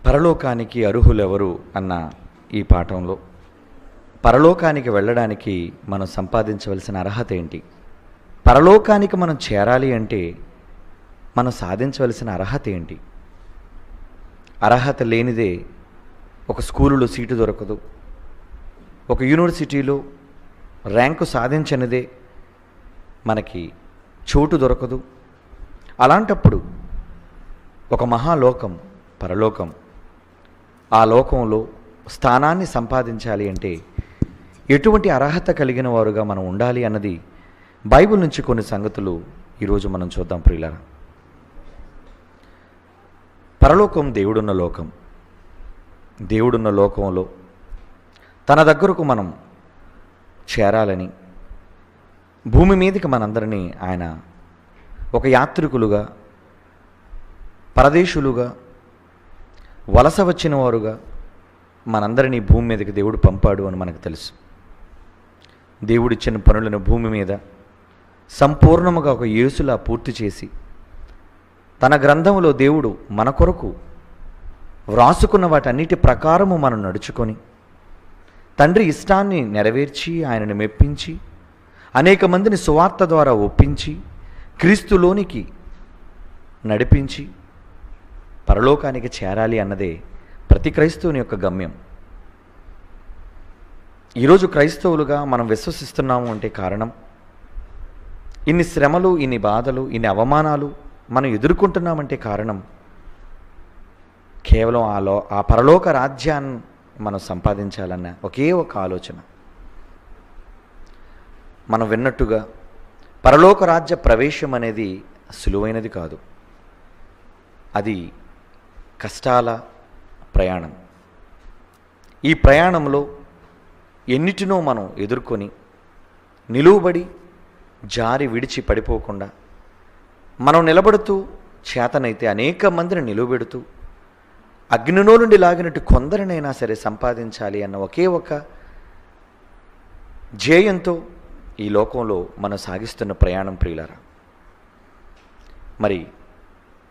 పరలోకానికి అర్హులెవరు అన్న ఈ పాఠంలో పరలోకానికి వెళ్ళడానికి మనం సంపాదించవలసిన అర్హత ఏంటి, పరలోకానికి మనం చేరాలి అంటే మనం సాధించవలసిన అర్హత ఏంటి? అర్హత లేనిదే ఒక స్కూలులో సీటు దొరకదు, ఒక యూనివర్సిటీలో ర్యాంకు సాధించనిదే మనకి చోటు దొరకదు. అలాంటప్పుడు ఒక మహాలోకం పరలోకం, ఆ లోకంలో స్థానాన్ని సంపాదించాలి అంటే ఎటువంటి అర్హత కలిగిన వారుగా మనం ఉండాలి అన్నది బైబిల్ నుంచి కొన్ని సంగతులు ఈరోజు మనం చూద్దాం ప్రియులారా. పరలోకం దేవుడున్న లోకం. దేవుడున్న లోకంలో తన దగ్గరకు మనం చేరాలని భూమి మీదకి మనందరినీ ఆయన ఒక యాత్రికులుగా, పరదేశులుగా, వలస వచ్చిన వారుగా మనందరినీ భూమి మీదకి దేవుడు పంపాడు అని మనకు తెలుసు. దేవుడిచ్చిన పనులను భూమి మీద సంపూర్ణముగా ఒక యేసులా పూర్తి చేసి తన గ్రంథంలో దేవుడు మన కొరకు వ్రాసుకున్న వాటన్నిటి ప్రకారము మనం నడుచుకొని తండ్రి ఇష్టాన్ని నెరవేర్చి ఆయనను మెప్పించి అనేక మందిని సువార్త ద్వారా ఒప్పించి క్రీస్తులోనికి నడిపించి పరలోకానికి చేరాలి అన్నదే ప్రతి క్రైస్తవుని యొక్క గమ్యం. ఈరోజు క్రైస్తవులుగా మనం విశ్వసిస్తున్నాము అంటే కారణం, ఇన్ని శ్రమలు, ఇన్ని బాధలు, ఇన్ని అవమానాలు మనం ఎదుర్కొంటున్నామంటే కారణం కేవలం ఆ పరలోక రాజ్యాన్ని మనం సంపాదించాలన్న ఒకే ఒక ఆలోచన. మనం విన్నట్టుగా పరలోక రాజ్య ప్రవేశం అనేది సులువైనది కాదు. అది కష్టాల ప్రయాణం. ఈ ప్రయాణంలో ఎన్నిటినో మనం ఎదుర్కొని నిలువబడి జారి విడిచి పడిపోకుండా మనం నిలబడుతూ చేతనైతే అనేక మందిని నిలువబెడుతూ అగ్నిలో నుండి లాగినట్టు కొందరినైనా సరే సంపాదించాలి అన్న ఒకే ఒక ధ్యేయంతో ఈ లోకంలో మనం సాగిస్తున్న ప్రయాణం ప్రియులారా. మరి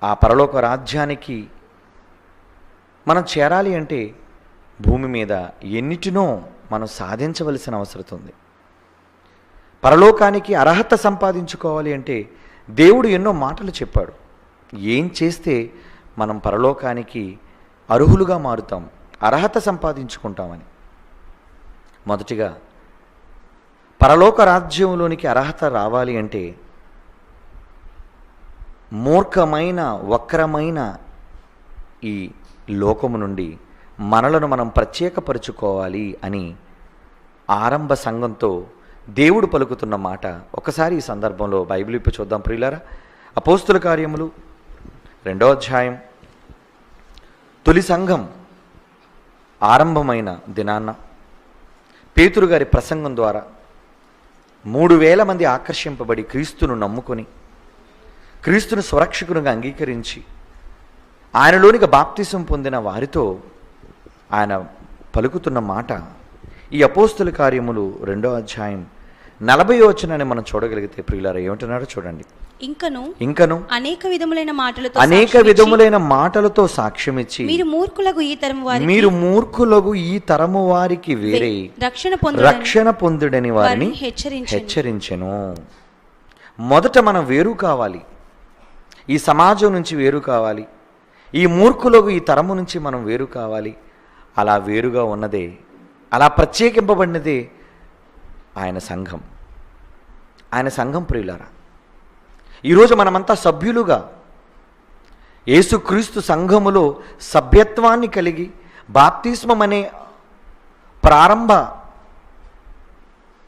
ఆ పరలోక రాజ్యానికి మనం చేరాలి అంటే భూమి మీద ఎన్నిటినో మనం సాధించవలసిన అవసరం ఉంది. పరలోకానికి అర్హత సంపాదించుకోవాలి అంటే దేవుడు ఎన్నో మాటలు చెప్పాడు. ఏం చేస్తే మనం పరలోకానికి అర్హులుగా మారుతాం, అర్హత సంపాదించుకుంటామని. మొదటిగా పరలోక రాజ్యంలోనికి అర్హత రావాలి అంటే మూర్ఖమైన, వక్రమైన ఈ లోకము నుండి మనలను మనం ప్రత్యేకపరుచుకోవాలి అని ఆరంభ సంఘంతో దేవుడు పలుకుతున్న మాట ఒకసారి ఈ సందర్భంలో బైబిల్ ఇప్పి చూద్దాం ప్రియులారా. అపోస్తుల కార్యములు 2వ అధ్యాయం. తొలి సంఘం ఆరంభమైన దినాన్న పేతురు గారి ప్రసంగం ద్వారా 3,000 మంది ఆకర్షింపబడి క్రీస్తును నమ్ముకొని క్రీస్తును స్వరక్షకునిగా అంగీకరించి ఆయనలోనికి బాప్తిసం పొందిన వారితో ఆయన పలుకుతున్న మాట ఈ అపోస్తుల కార్యములు 2వ అధ్యాయం 40వ వచనాన్ని మనం చూడగలిగితే ప్రియులారా ఏమంటున్నారో చూడండి. ఇంకను అనేక విధములైన మాటలతో సాక్ష్యమిచ్చి మీరు మూర్ఖులకు ఈ తరము వారికి వేరే రక్షణ పొందుడని వారిని హెచ్చరించెను. మొదట మనం వేరు కావాలి, ఈ సమాజం నుంచి వేరు కావాలి, ఈ మూర్ఖులకు ఈ తరము నుంచి మనం వేరు కావాలి. అలా వేరుగా ఉన్నదే, అలా ప్రత్యేకింపబడినదే ఆయన సంఘం. ఆయన సంఘం ప్రియులారా. ఈరోజు మనమంతా సభ్యులుగా యేసుక్రీస్తు సంఘములో సభ్యత్వాన్ని కలిగి బాప్తిస్మం అనే ప్రారంభ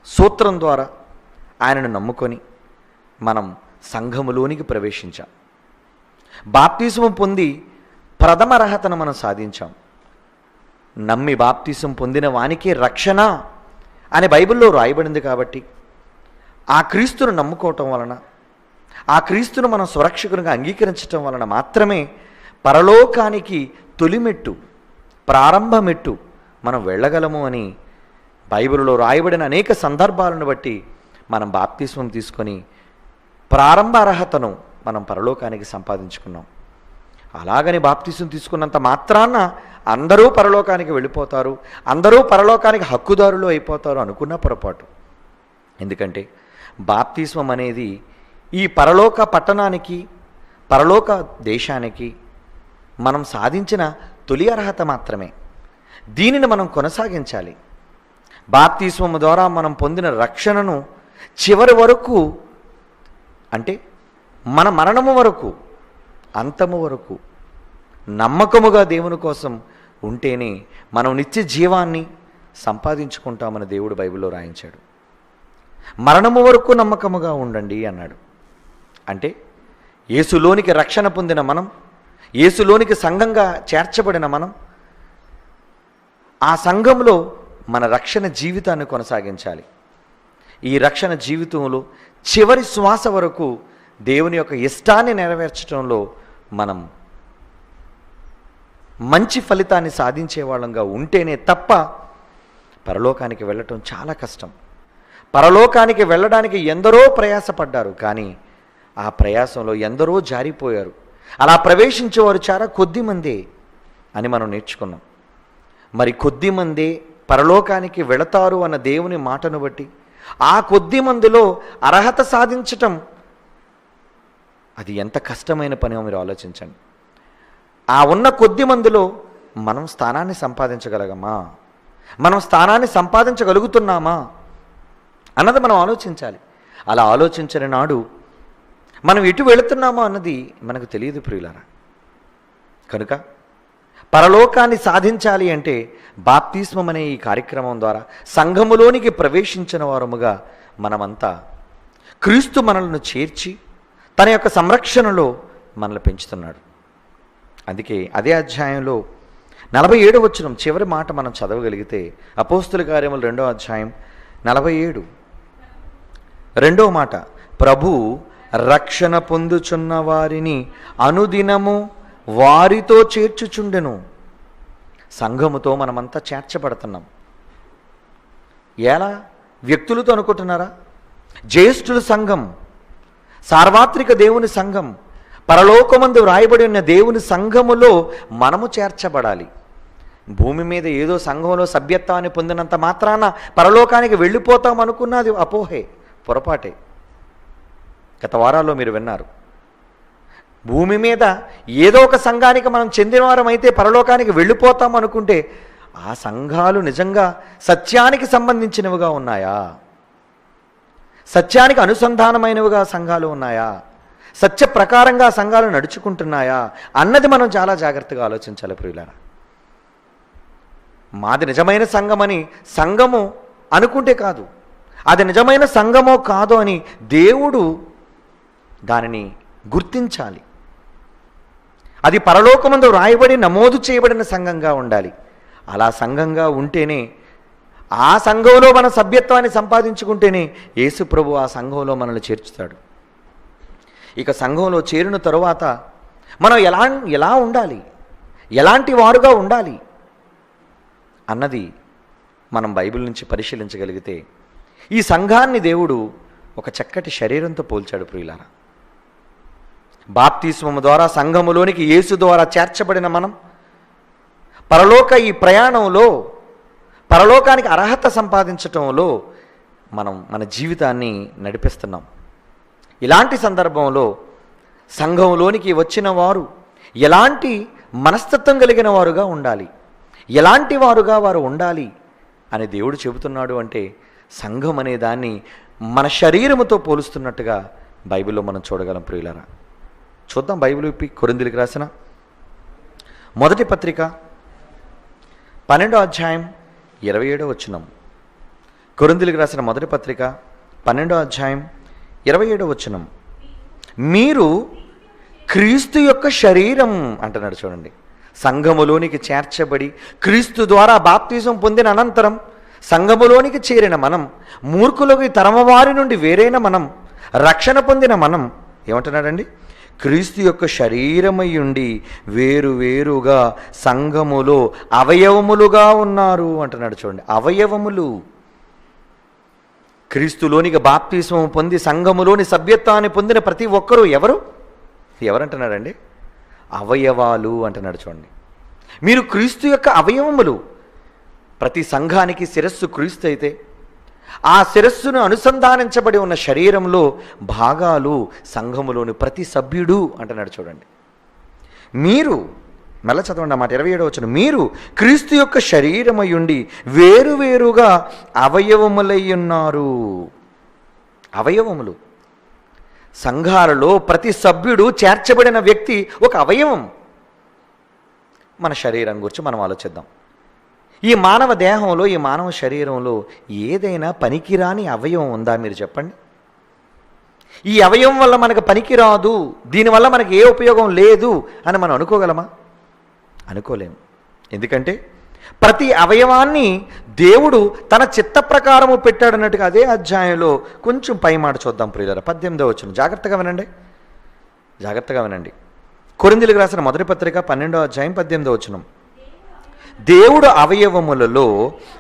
సూత్రం ద్వారా ఆయనను నమ్ముకొని మనం సంఘములోనికి ప్రవేశించాం. బాప్తిస్మం పొంది ప్రథమ అర్హతను మనం సాధించాం. నమ్మి బాప్తిసం పొందిన వానికే రక్షణ అని బైబిల్లో రాయబడింది. కాబట్టి ఆ క్రీస్తును నమ్ముకోవటం వలన, ఆ క్రీస్తును మనం సురక్షకునిగా అంగీకరించటం వలన మాత్రమే పరలోకానికి తొలిమెట్టు, ప్రారంభమెట్టు మనం వెళ్ళగలము అని బైబిల్లో రాయబడిన అనేక సందర్భాలను బట్టి మనం బాప్తిస్మం తీసుకొని ప్రారంభ అర్హతను మనం పరలోకానికి సంపాదించుకున్నాం. అలాగని బాప్తిసం తీసుకున్నంత మాత్రాన అందరూ పరలోకానికి వెళ్ళిపోతారు, అందరూ పరలోకానికి హక్కుదారులు అయిపోతారు అనుకున్న పొరపాటు. ఎందుకంటే బాప్తిస్మం అనేది ఈ పరలోక పట్టణానికి, పరలోక దేశానికి మనం సాధించిన తొలి అర్హత మాత్రమే. దీనిని మనం కొనసాగించాలి. బాప్తిస్మం ద్వారా మనం పొందిన రక్షణను చివరి వరకు, అంటే మన మరణము వరకు, అంతము వరకు నమ్మకముగా దేవుని కోసం ఉంటేనే మనం నిత్య జీవాన్ని సంపాదించుకుంటామని దేవుడు బైబిల్లో రాయించాడు. మరణము వరకు నమ్మకముగా ఉండండి అన్నాడు. అంటే యేసులోనికి రక్షణ పొందిన మనం, యేసులోనికి సంఘంగా చేర్చబడిన మనం ఆ సంఘంలో మన రక్షణ జీవితాన్ని కొనసాగించాలి. ఈ రక్షణ జీవితంలో చివరి శ్వాస వరకు దేవుని యొక్క ఇష్టాన్ని నెరవేర్చడంలో మనం మంచి ఫలితాన్ని సాధించే వాళ్ళంగా ఉంటేనే తప్ప పరలోకానికి వెళ్ళటం చాలా కష్టం. పరలోకానికి వెళ్ళడానికి ఎందరో ప్రయాసపడ్డారు, కానీ ఆ ప్రయాసంలో ఎందరో జారిపోయారు. అలా ప్రవేశించేవారు చాలా కొద్ది మందే అని మనం నేర్చుకున్నాం. మరి కొద్ది మందే పరలోకానికి వెళతారు అన్న దేవుని మాటను బట్టి ఆ కొద్ది మందిలో అర్హత సాధించటం అది ఎంత కష్టమైన పని మీరు ఆలోచించండి. ఆ ఉన్న కొద్ది మందిలో మనం స్థానాన్ని సంపాదించగలగమా, మనం స్థానాన్ని సంపాదించగలుగుతున్నామా అన్నది మనం ఆలోచించాలి. అలా ఆలోచించని నాడు మనం ఎటు వెళుతున్నామో అన్నది మనకు తెలియదు ప్రియులారా. కనుక పరలోకాన్ని సాధించాలి అంటే బాప్తిస్మం అనే ఈ కార్యక్రమం ద్వారా సంఘములోనికి ప్రవేశించిన వారముగా మనమంతా క్రీస్తు మనలను చేర్చి తన యొక్క సంరక్షణలో మనల్ని పెంచుతున్నాడు. అందుకే అదే అధ్యాయంలో 47వ వచనం చివరి మాట మనం చదవగలిగితే, అపోస్తుల కార్యములు 2వ అధ్యాయం 47 2వ మాట, ప్రభు రక్షణ పొందుచున్న వారిని అనుదినము వారితో చేర్చుచుండెను. సంఘముతో మనమంతా చేర్చబడుతున్నాం. ఎలా? వ్యక్తులతో అనుకుంటున్నారా? జ్యేష్ఠుల సంఘం, సార్వత్రిక దేవుని సంఘం, పరలోకమందు వ్రాయబడి ఉన్న దేవుని సంఘములో మనము చేర్చబడాలి. భూమి మీద ఏదో సంఘంలో సభ్యత్వాన్ని పొందినంత మాత్రాన పరలోకానికి వెళ్ళిపోతాం అనుకున్నది అపోహే, పొరపాటే. గత వారాల్లో మీరు విన్నారు, భూమి మీద ఏదో ఒక సంఘానికి మనం చెందినవారం అయితే పరలోకానికి వెళ్ళిపోతాం అనుకుంటే ఆ సంఘాలు నిజంగా సత్యానికి సంబంధించినవిగా ఉన్నాయా? సత్యానికి అనుసంధానమైనవిగా సంఘాలు ఉన్నాయా? సత్య ప్రకారంగా సంఘాలు నడుచుకుంటున్నాయా అన్నది మనం చాలా జాగ్రత్తగా ఆలోచించాలి ప్రియులారా. మాది నిజమైన సంఘమని సంఘము అనుకుంటే కాదు, అది నిజమైన సంఘమో కాదో అని దేవుడు దానిని గుర్తించాలి. అది పరలోకమందు రాయబడి నమోదు చేయబడిన సంఘంగా ఉండాలి. అలా సంఘంగా ఉంటేనే, ఆ సంఘంలో మన సభ్యత్వాన్ని సంపాదించుకుంటేనే యేసు ప్రభు ఆ సంఘంలో మనల్ని చేర్చుతాడు. ఇక సంఘంలో చేరిన తరువాత మనం ఎలా ఉండాలి, ఎలాంటి వారుగా ఉండాలి అన్నది మనం బైబిల్ నుంచి పరిశీలించగలిగితే ఈ సంఘాన్ని దేవుడు ఒక చక్కటి శరీరంతో పోల్చాడు ప్రియులారా. బాప్తిస్మము ద్వారా సంఘములోనికి యేసు ద్వారా చేర్చబడిన మనం పరలోక ఈ ప్రయాణంలో, పరలోకానికి అర్హత సంపాదించటంలో మనం మన జీవితాన్ని నడిపిస్తున్నాం. ఇలాంటి సందర్భంలో సంఘంలోనికి వచ్చిన వారు ఎలాంటి మనస్తత్వం కలిగిన వారుగా ఉండాలి, ఎలాంటి వారుగా వారు ఉండాలి అని దేవుడు చెబుతున్నాడు అంటే సంఘం అనే దాన్ని మన శరీరముతో పోలుస్తున్నట్టుగా బైబిల్లో మనం చూడగలం ప్రియులారా. చూద్దాం బైబిల్ విప్పి కొరింథీయులకు రాసిన మొదటి పత్రిక 12వ అధ్యాయం 27వ వచనం. కొరింథీయులకు రాసిన మొదటి పత్రిక 12వ అధ్యాయం 27వ వచనం. మీరు క్రీస్తు యొక్క శరీరం అంటున్నాడు చూడండి. సంఘములోనికి చేర్చబడి క్రీస్తు ద్వారా బాప్తిజం పొందిన అనంతరం సంఘములోనికి చేరిన మనం, మూర్ఖులకు తరమవారి నుండి వేరైన మనం, రక్షణ పొందిన మనం ఏమంటున్నాడండి? క్రీస్తు యొక్క శరీరమై ఉండి వేరువేరుగా సంఘములో అవయవములుగా ఉన్నారు అంటున్నాడు చూడండి. అవయవములు. క్రీస్తులోనికి బాప్తిస్మం పొంది సంఘములోని సభ్యత్వాన్ని పొందిన ప్రతి ఒక్కరూ ఎవరంటున్నాడండి? అవయవాలు అంటున్నాడు చూడండి. మీరు క్రీస్తు యొక్క అవయవములు. ప్రతి సంఘానికి శిరస్సు క్రీస్తు అయితే ఆ శిరస్సును అనుసంధానించబడి ఉన్న శరీరంలో భాగాలు సంఘములోని ప్రతి సభ్యుడు అంటున్నాడు చూడండి. మీరు మళ్ళా చదవండి ఆ మాట, 27వ వచనం, మీరు క్రీస్తు యొక్క శరీరమయుండి వేరువేరుగా అవయవములై ఉన్నారు. అవయవములు. సంఘాలలో ప్రతి సభ్యుడు చేర్చబడిన వ్యక్తి ఒక అవయవం. మన శరీరం గురించి మనం ఆలోచిద్దాం. ఈ మానవ దేహంలో, ఈ మానవ శరీరంలో ఏదైనా పనికిరాని అవయవం ఉందా మీరు చెప్పండి? ఈ అవయవం వల్ల మనకు పనికిరాదు, దీనివల్ల మనకి ఏ ఉపయోగం లేదు అని మనం అనుకోగలమా? అనుకోలేము. ఎందుకంటే ప్రతి అవయవాన్ని దేవుడు తన చిత్త ప్రకారము పెట్టాడన్నట్టుగా అదే అధ్యాయంలో కొంచెం పై మాట చూద్దాం ప్రియులారా. 18వ వచనం జాగ్రత్తగా వినండి, జాగ్రత్తగా వినండి. కొరింథీయులకు రాసిన మొదటి పత్రిక 12వ అధ్యాయం 18వ వచనం. దేవుడు అవయవములలో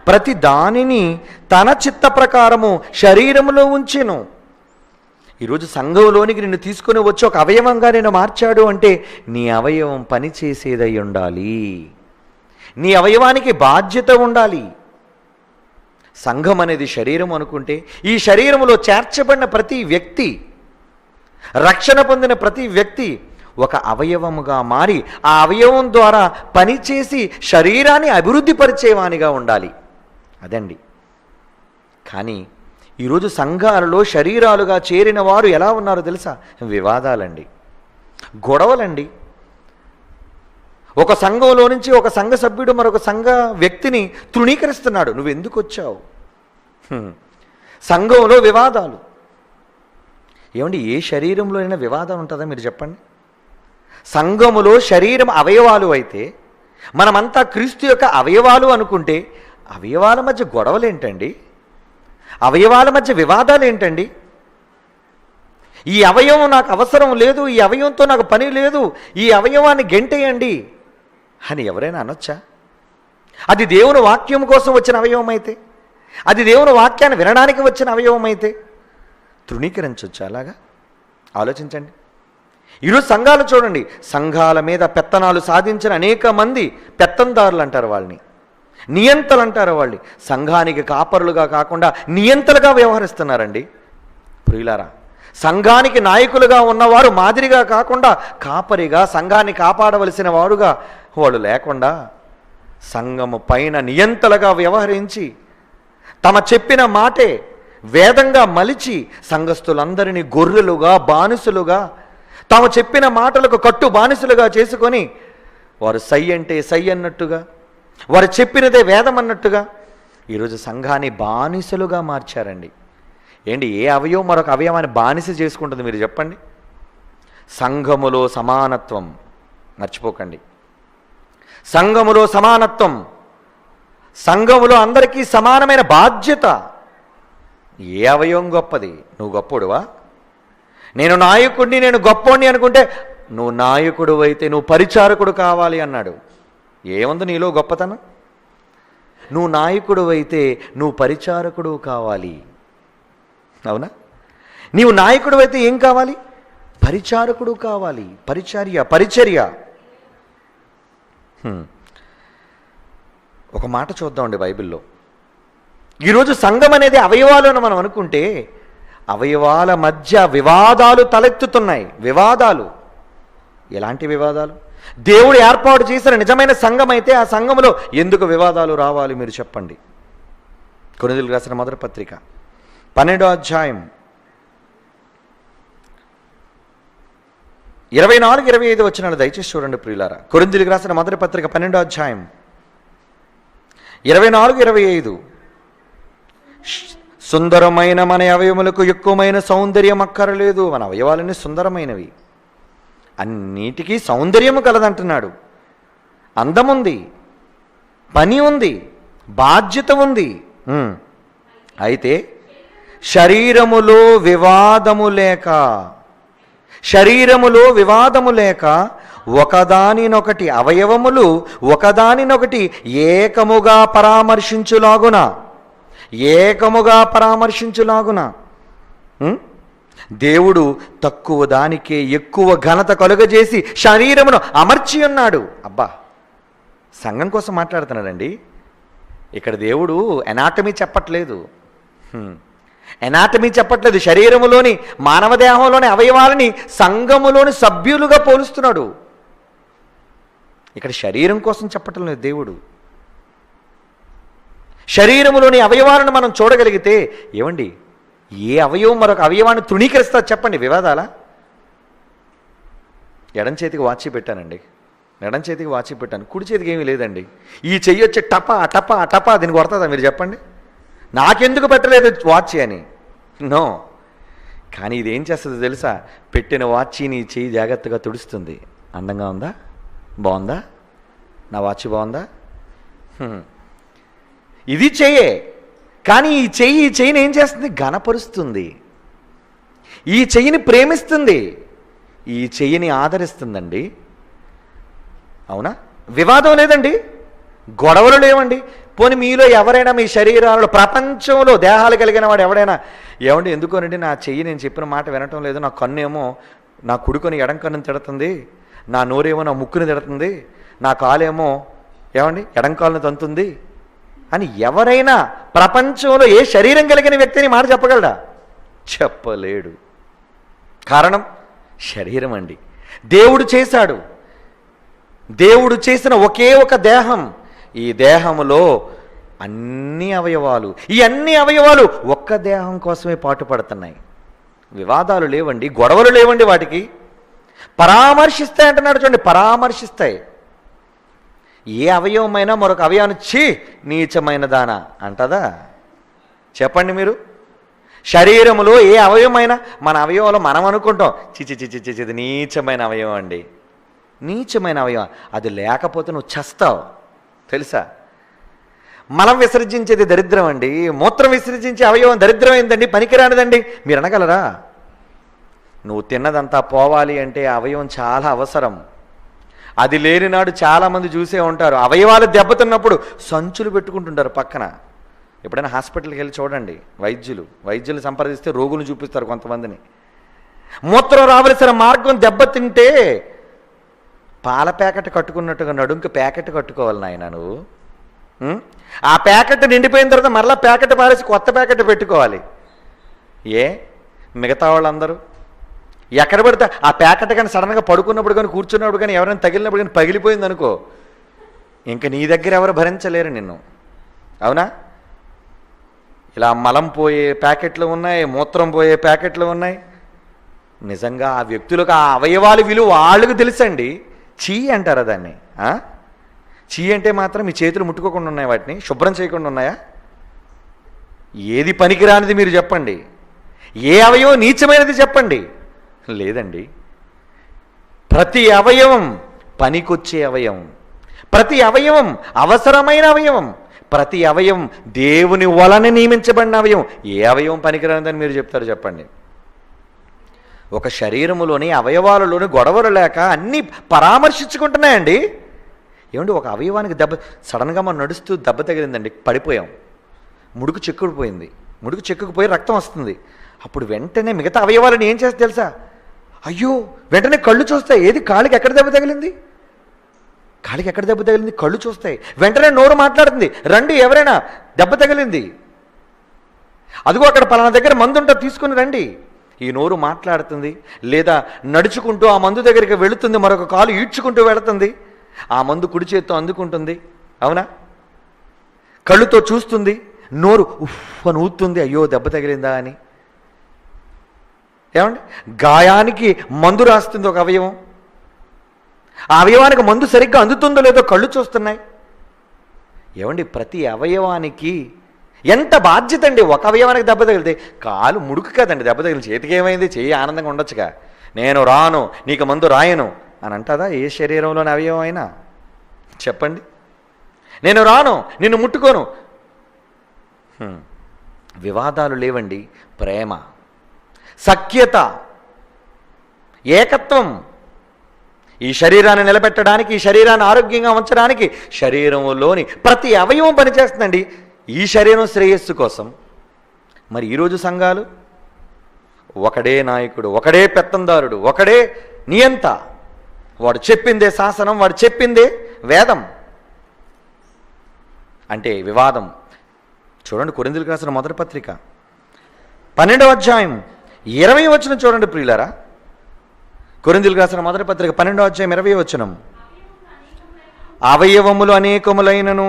ప్రతి దానిని తన చిత్త ప్రకారము శరీరములో ఉంచెను. ఈరోజు సంఘంలోనికి నిన్ను తీసుకుని వచ్చి ఒక అవయవంగా నేను మార్చాడు అంటే నీ అవయవం పనిచేసేదై ఉండాలి, నీ అవయవానికి బాధ్యత ఉండాలి. సంఘం అనేది శరీరం అనుకుంటే ఈ శరీరములో చేర్చబడిన ప్రతి వ్యక్తి, రక్షణ పొందిన ప్రతి వ్యక్తి ఒక అవయవముగా మారి ఆ అవయవం ద్వారా పనిచేసి శరీరాన్ని అభివృద్ధి పరిచేవానిగా ఉండాలి. అదండి. కానీ ఈరోజు సంఘాలలో శరీరాలుగా చేరిన వారు ఎలా ఉన్నారో తెలుసా? వివాదాలండి, గొడవలండి. ఒక సంఘంలో నుంచి ఒక సంఘ సభ్యుడు మరొక సంఘ వ్యక్తిని తృణీకరిస్తున్నాడు. నువ్వు ఎందుకు వచ్చావు? సంఘంలో వివాదాలు. ఏమండి, ఏ శరీరంలో అయినా వివాదం ఉంటుందా మీరు చెప్పండి? సంఘములో శరీరం అవయవాలు అయితే మనమంతా క్రీస్తు యొక్క అవయవాలు అనుకుంటే అవయవాల మధ్య గొడవలు ఏంటండి? అవయవాల మధ్య వివాదాలు ఏంటండి? ఈ అవయవం నాకు అవసరం లేదు, ఈ అవయవంతో నాకు పని లేదు, ఈ అవయవాన్ని గెంటేయండి అని ఎవరైనా అనొచ్చా? అది దేవుని వాక్యం కోసం వచ్చిన అవయవం అయితే, అది దేవుని వాక్యాన్ని వినడానికి వచ్చిన అవయవం అయితే తృణీకరించవచ్చు. అలాగా ఆలోచించండి. ఈరోజు సంఘాలు చూడండి, సంఘాల మీద పెత్తనాలు సాధించిన అనేక మంది పెత్తందారులు అంటారు వాళ్ళని, నియంతలు అంటారు వాళ్ళని. సంఘానికి కాపరులుగా కాకుండా నియంతలుగా వ్యవహరిస్తున్నారండి. ప్రియులారా, సంఘానికి నాయకులుగా ఉన్నవారు మాదిరిగా కాకుండా కాపరిగా సంఘాన్ని కాపాడవలసిన వారుగా వాళ్ళు లేకుండా సంఘము పైన నియంతలుగా వ్యవహరించి తమ చెప్పిన మాటే వేదంగా మలిచి సంఘస్థులందరినీ గొర్రెలుగా బానిసలుగా తాము చెప్పిన మాటలకు కట్టు బానిసలుగా చేసుకొని వారు సై అంటే సై అన్నట్టుగా, వారు చెప్పినదే వేదం అన్నట్టుగా ఈరోజు సంఘాన్ని బానిసలుగా మార్చారండి. ఏంటి, ఏ అవయవం మరొక అవయవాన్ని బానిస చేసుకుంటుంది మీరు చెప్పండి? సంఘములో సమానత్వం మర్చిపోకండి. సంఘములో సమానత్వం, సంఘములో అందరికీ సమానమైన బాధ్యత. ఏ అవయవం గొప్పది? నువ్వు గొప్పోడువా? నేను నాయకుడిని, నేను గొప్పోడిని అనుకుంటే నువ్వు నాయకుడు అయితే నువ్వు పరిచారకుడు కావాలి అన్నాడు. ఏముంది నీలో గొప్పతనం? నువ్వు నాయకుడు అయితే నువ్వు పరిచారకుడు కావాలి. అవునా? నీవు నాయకుడు అయితే ఏం కావాలి? పరిచారకుడు కావాలి. పరిచర్య. ఒక మాట చూద్దామండి బైబిల్లో. ఈరోజు సంఘం అనేది అవయవాలు అని మనం అనుకుంటే అవయవాల మధ్య వివాదాలు తలెత్తుతున్నాయి. వివాదాలు. ఎలాంటి వివాదాలు? దేవుడు ఏర్పాటు చేసిన నిజమైన సంఘం అయితే ఆ సంఘములో ఎందుకు వివాదాలు రావాలి మీరు చెప్పండి? కొరింథీయులకు రాసిన మొదటి పత్రిక 12వ అధ్యాయం 24-25 వచనాలు దయచేసి చూడండి ప్రియులారా. కొరింథీయులకు రాసిన మొదటి పత్రిక 12వ అధ్యాయం 24-25. సుందరమైన మన అవయవములకు ఎక్కువమైన సౌందర్యం అక్కరలేదు. మన అవయవాలన్నీ సుందరమైనవి, అన్నిటికీ సౌందర్యము కలదంటున్నాడు. అందముంది, పని ఉంది, బాధ్యత ఉంది. అయితే శరీరములో వివాదము లేక ఒకదానినొకటి అవయవములు ఒకదానినొకటి ఏకముగా పరామర్శించులాగున దేవుడు తక్కువ దానికే ఎక్కువ ఘనత కలుగజేసి శరీరమును అమర్చి ఉన్నాడు. అబ్బా, సంఘం కోసం మాట్లాడుతున్నాడండి. ఇక్కడ దేవుడు ఎనాటమీ చెప్పట్లేదు. ఎనాటమీ చెప్పట్లేదు. శరీరములోని మానవ దేహంలోని అవయవాలని సంఘములోని సభ్యులుగా పోలుస్తున్నాడు. ఇక్కడ శరీరం కోసం చెప్పటం లేదు దేవుడు. శరీరములోని అవయవాలను మనం చూడగలిగితే, ఏమండి, ఏ అవయవం మరొక అవయవాన్ని తృణీకరిస్తా చెప్పండి? వివాదాలా? ఎడం చేతికి వాచి పెట్టానండి, ఎడం చేతికి వాచి పెట్టాను, కుడి చేతికి ఏమీ లేదండి. ఈ చెయ్యి వచ్చి టపా టపా టపా దీనికి కొడతాదా? మీరు చెప్పండి. నాకెందుకు పెట్టలేదు వాచ్ అని? నో. కానీ ఇది ఏం చేస్తుంది తెలుసా? పెట్టిన వాచిని చెయ్యి జాగ్రత్తగా తుడుస్తుంది. అందంగా ఉందా? బాగుందా? నా వాచ్ బాగుందా? ఇది చెయ్యే. కానీ ఈ చెయ్యిని ఏం చేస్తుంది? ఘనపరుస్తుంది. ఈ చెయ్యిని ప్రేమిస్తుంది. ఈ చెయ్యిని ఆదరిస్తుందండి. అవునా? వివాదం లేదండి, గొడవలు లేవండి. పోనీ మీలో ఎవరైనా మీ శరీరాలలో ప్రపంచంలో దేహాలు కలిగిన వాడు ఎవడైనా, ఏమండి ఎందుకోనండి నా చెయ్యి నేను చెప్పిన మాట వినటం లేదు, నా కన్ను ఏమో నా కుడుకొని ఎడం కన్నుని తిడుతుంది, నా నోరేమో నా ముక్కుని తిడుతుంది, నా కాలేమో ఏమండి ఎడం కాలుని తంతుంది అని ఎవరైనా ప్రపంచంలో ఏ శరీరం కలిగిన వ్యక్తిని మాట చెప్పగలడా? చెప్పలేడు. కారణం శరీరం అండి. దేవుడు చేశాడు. దేవుడు చేసిన ఒకే ఒక దేహం. ఈ దేహములో అన్ని అవయవాలు, ఈ అన్ని అవయవాలు ఒక్క దేహం కోసమే పాటుపడుతున్నాయి. వివాదాలు లేవండి, గొడవలు లేవండి. వాటికి పరామర్శిస్తాయి అంటున్నాడు చూడండి, పరామర్శిస్తాయి. ఏ అవయవమైనా మరొక అవయవాన్ని ఛీ నీచమైన దానా అంటదా? చెప్పండి మీరు. శరీరములో ఏ అవయవమైనా, మన అవయవంలో మనం అనుకుంటాం చిచి చిచి చిచి ఇది నీచమైన అవయవం అండి, నీచమైన అవయవం. అది లేకపోతే నువ్వు చస్తావు తెలుసా? మలం విసర్జించేది దరిద్రం అండి, మూత్రం విసర్జించే అవయవం దరిద్రమైందండి, పనికిరానిదండి. మీరు అనగలరా? నువ్వు తిన్నదంతా పోవాలి అంటే అవయవం చాలా అవసరం. అది లేని నాడు చాలామంది చూసే ఉంటారు, అవయవాలు దెబ్బతిన్నప్పుడు సంచులు పెట్టుకుంటుంటారు పక్కన. ఎప్పుడైనా హాస్పిటల్కి వెళ్ళి చూడండి, వైద్యులు సంప్రదిస్తే రోగులు చూపిస్తారు కొంతమందిని. మూత్రం రావలసిన మార్గం దెబ్బతింటే పాల ప్యాకెట్ కట్టుకున్నట్టుగా నడుంకి ప్యాకెట్ కట్టుకోవాలి నాయన నువ్వు. ఆ ప్యాకెట్ నిండిపోయిన తర్వాత మరలా ప్యాకెట్ పారేసి కొత్త ప్యాకెట్ పెట్టుకోవాలి. ఏ మిగతా వాళ్ళందరూ ఎక్కడ పడితే ఆ ప్యాకెట్ కానీ సడన్గా పడుకున్నప్పుడు కానీ కూర్చున్నప్పుడు కానీ ఎవరైనా తగిలినప్పుడు కానీ పగిలిపోయింది అనుకో, ఇంకా నీ దగ్గర ఎవరు భరించలేరు నిన్ను. అవునా? ఇలా మలం పోయే ప్యాకెట్లు ఉన్నాయి, మూత్రం పోయే ప్యాకెట్లు ఉన్నాయి. నిజంగా ఆ వ్యక్తులకు ఆ అవయవాలు విలువ వాళ్ళకు తెలుసండి. చీ అంటారా దాన్ని? చీ అంటే మాత్రం మీ చేతులు ముట్టుకోకుండా ఉన్నాయి, వాటిని శుభ్రం చేయకుండా ఉన్నాయా? ఏది పనికిరానిది మీరు చెప్పండి, ఏ అవయవం నీచమైనది చెప్పండి. లేదండి. ప్రతి అవయవం పనికొచ్చే అవయవం, ప్రతి అవయవం అవసరమైన అవయవం, ప్రతి అవయవం దేవుని వలన నియమించబడిన అవయవం. ఏ అవయవం పనికిరానిదని మీరు చెప్తారు చెప్పండి? ఒక శరీరములోని అవయవాలలోని గొడవలు లేక అన్నీ పరామర్శించుకుంటున్నాయండి. ఏమండి, ఒక అవయవానికి సడన్గా మనం నడుస్తూ దెబ్బ తగిలిందండి, పడిపోయాం, ముడుకు చెక్కుపోయింది, ముడుకు చెక్కుకుపోయి రక్తం వస్తుంది. అప్పుడు వెంటనే మిగతా అవయవాలను ఏం చేస్తే తెలుసా? అయ్యో, వెంటనే కళ్ళు చూస్తాయి. ఏది కాలికి ఎక్కడ దెబ్బ తగిలింది, కాలికి ఎక్కడ దెబ్బ తగిలింది కళ్ళు చూస్తాయి. వెంటనే నోరు మాట్లాడుతుంది, రండి ఎవరైనా దెబ్బ తగిలింది, అదిగో అక్కడ పలానా దగ్గర మందు ఉంటే తీసుకుని రండి. ఈ నోరు మాట్లాడుతుంది. లేదా నడుచుకుంటూ ఆ మందు దగ్గరికి వెళుతుంది, మరొక కాలు ఈడ్చుకుంటూ వెళుతుంది, ఆ మందు కుడి చేత్తో అందుకుంటుంది. అవునా? కళ్ళుతో చూస్తుంది, నోరు ఉఫ్ అని ఊతుంది, అయ్యో దెబ్బ తగిలిందా అని. ఏమండి, గాయానికి మందు రాస్తుంది ఒక అవయవం. ఆ అవయవానికి మందు సరిగ్గా అందుతుందో లేదో కళ్ళు చూస్తున్నాయి. ఏమండి, ప్రతి అవయవానికి ఎంత బాధ్యత అండి. ఒక అవయవానికి దెబ్బ తగిలితే, కాలు ముడుకు కదండి దెబ్బ తగిలి, చేతికి ఏమైంది, చెయ్యి ఆనందంగా ఉండొచ్చుగా. నేను రాను, నీకు మందు రాయను అని అంటదా ఏ శరీరంలోని అవయవం అయినా? చెప్పండి. నేను రాను, నిన్ను ముట్టుకోను. వివాదాలు లేవండి, ప్రేమ, సఖ్యత, ఏకత్వం. ఈ శరీరాన్ని నిలబెట్టడానికి, ఈ శరీరాన్ని ఆరోగ్యంగా ఉంచడానికి శరీరంలోని ప్రతి అవయవం పనిచేస్తుందండి ఈ శరీరం శ్రేయస్సు కోసం. మరి ఈరోజు సంఘాలు ఒకడే నాయకుడు, ఒకడే పెత్తందారుడు, ఒకడే నియంత. వాడు చెప్పిందే శాసనం, వాడు చెప్పిందే వేదం. అంటే వివాదం. చూడండి కొరింథీయులకు రాసిన మొదటి పత్రిక 12వ అధ్యాయం 20వ వచనం చూడండి ప్రియులారా. కొరింథీయులకు రాసిన మొదటి పత్రిక 12వ అధ్యాయం 20వ వచనం. అవయవములు అనేకములైనను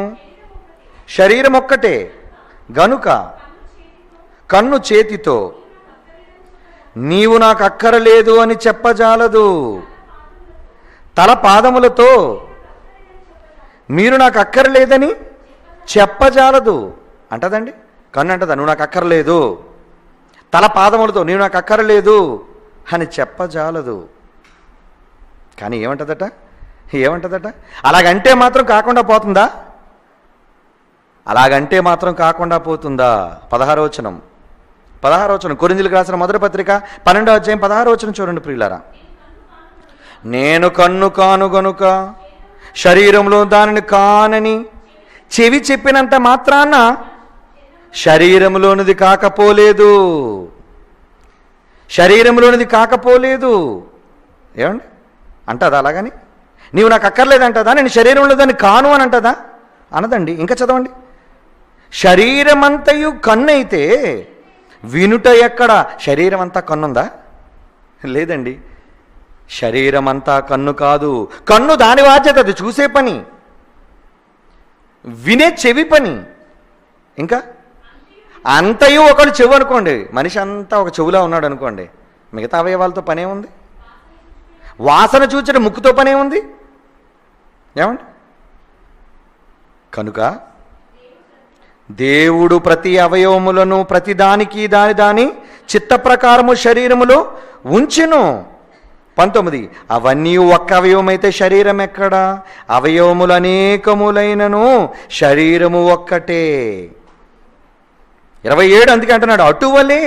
శరీరం ఒక్కటే గనుక కన్ను చేతితో నీవు నాకు అక్కరలేదు అని చెప్పజాలదు, తల పాదములతో మీరు నాకు అక్కరలేదని చెప్పజాలదు అంటదండి. కన్ను అంటదా నువ్వు నాకు అక్కర్లేదు, తల పాదములతో నీవు నాకు అక్కరలేదు అని చెప్పజాలదు. కానీ ఏమంటదట అలాగంటే మాత్రం కాకుండా పోతుందా? అలాగంటే మాత్రం కాకుండా పోతుందా? 16వ వచనం కొరింథీయులకు రాసిన మొదటి పత్రిక 12వ అధ్యాయం 16వ వచనం చూడండి ప్రియులారా. నేను కన్ను కాను గనుక శరీరంలో దానిని కానని చెవి చెప్పినంత మాత్రాన శరీరంలోనిది కాకపోలేదు. ఏమండి అంటదా? అలాగని నీవు నాకు అక్కర్లేదంటదా? నేను శరీరంలో దాన్ని కాను అని అంటదా? అనదండి. ఇంకా చదవండి. శరీరమంతయు కన్ను అయితే వినుట ఎక్కడ? శరీరం అంతా కన్నుందా? లేదండి. శరీరం అంతా కన్ను కాదు. కన్ను దాని బాధ్యత, అది చూసే పని, వినే చెవి పని. ఇంకా అంతయు ఒకడు చెవు అనుకోండి, మనిషి అంతా ఒక చెవులా ఉన్నాడు అనుకోండి, మిగతా అవయవాలతో పనేముంది? వాసన చూచడం ముక్కుతో పనేముంది? ఏమండి? కనుక దేవుడు ప్రతి అవయవములను ప్రతి దానికి దాని చిత్త ప్రకారము శరీరములో ఉంచెను. 19 అవన్నీ ఒక్క అవయవం అయితే శరీరం ఎక్కడా? అవయవములు అనేకములైనను శరీరము ఒక్కటే. 27 అందుకే అంటున్నాడు, అటువలే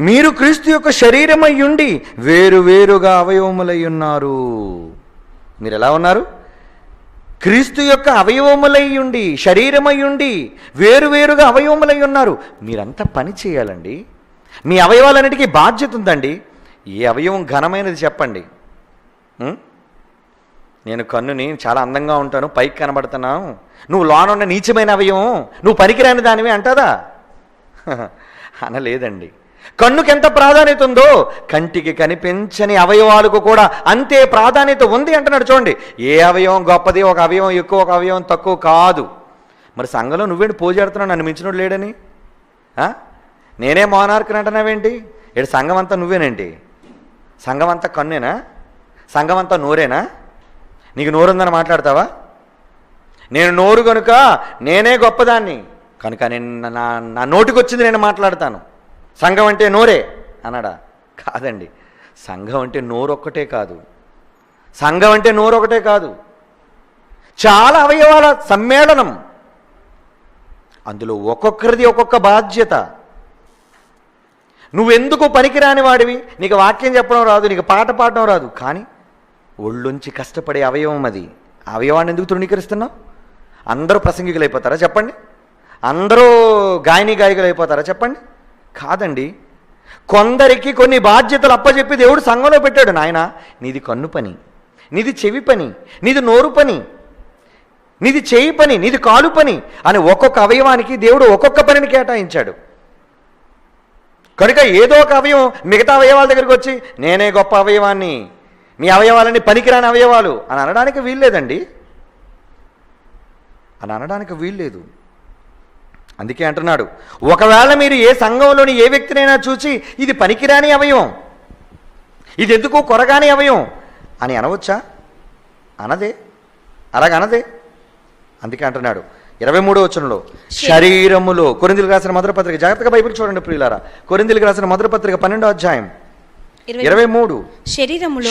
మీరు క్రీస్తు యొక్క శరీరమయ్యుండి వేరువేరుగా అవయవములై ఉన్నారు. మీరు ఎలా ఉన్నారు? క్రీస్తు యొక్క అవయవములయ్యుండి, శరీరమయ్యుండి వేరువేరుగా అవయవములై ఉన్నారు. మీరంతా పని చేయాలండి. మీ అవయవాలన్నిటికీ బాధ్యత ఉందండి. ఏ అవయవం ఘనమైనది చెప్పండి? నేను కన్నుని చాలా అందంగా ఉంటాను, పైకి కనబడుతున్నావు, నువ్వు లోనున్న నీచమైన అవయవం, నువ్వు పనికిరాని దానివే అంటదా? అనలేదండి. కన్నుకి ఎంత ప్రాధాన్యత ఉందో కంటికి కనిపించని అవయవాలకు కూడా అంతే ప్రాధాన్యత ఉంది అంటున్నాడు. చూడండి, ఏ అవయవం గొప్పది, ఒక అవయవం ఎక్కువ, ఒక అవయవం తక్కువ కాదు. మరి సంఘంలో నువ్వేంటి పోజాడుతున్నావు నన్ను మించినోడు లేడని? నేనే మోనార్కుని అంటున్నావేంటి? ఏడు సంఘం అంతా నువ్వేనేంటి? సంఘం అంతా కన్నేనా? సంఘం అంతా నోరేనా? నీకు నోరుందని మాట్లాడతావా? నేను నోరు కనుక నేనే గొప్పదాన్ని కనుక నేను నా నోటికి వచ్చింది నేను మాట్లాడతాను. సంఘం అంటే నోరే అన్నాడా? కాదండి. సంఘం అంటే నోరొక్కటే కాదు. చాలా అవయవాల సమ్మేళనం. అందులో ఒక్కొక్కరిది ఒక్కొక్క బాధ్యత. నువ్వెందుకు పనికిరాని వాడివి? నీకు వాక్యం చెప్పడం రాదు, నీకు పాట పాడడం రాదు, కానీ ఒళ్ళుంచి కష్టపడే అవయవం అది. ఆ అవయవాన్ని ఎందుకు తృణీకరిస్తున్నావు? అందరూ ప్రసంగికులు అయిపోతారా చెప్పండి? అందరూ గాయకులు అయిపోతారా చెప్పండి? కాదండి. కొందరికి కొన్ని బాధ్యతలు అప్పచెప్పి దేవుడు సంఘంలో పెట్టాడు. నాయన, నీది కన్ను పని, నీది చెవి పని, నీది నోరు పని, నీది చేయి పని, నీది కాలు పని అని ఒక్కొక్క అవయవానికి దేవుడు ఒక్కొక్క పనిని కేటాయించాడు. కనుక ఏదో ఒక అవయవం మిగతా అవయవాల దగ్గరికి వచ్చి నేనే గొప్ప అవయవాన్ని, మీ అవయవాలన్నీ పనికిరాని అవయవాలు అని అనడానికి వీల్లేదండి. అందుకే అంటున్నాడు, ఒకవేళ మీరు ఏ సంఘంలోని ఏ వ్యక్తినైనా చూసి ఇది పనికిరాని అవయవం, ఇది ఎందుకు కొరగాని అవయవం అని అనవచ్చా? అలాగనదే. అందుకే అంటున్నాడు 23వ వచనంలో, శరీరములో, కొరింథీయులకు రాసిన మొదటి పత్రిక, జాగ్రత్తగా బైబిల్ చూడండి ప్రియులారా, కొరింథీయులకు రాసిన మొదటి పత్రిక 12వ అధ్యాయం 23,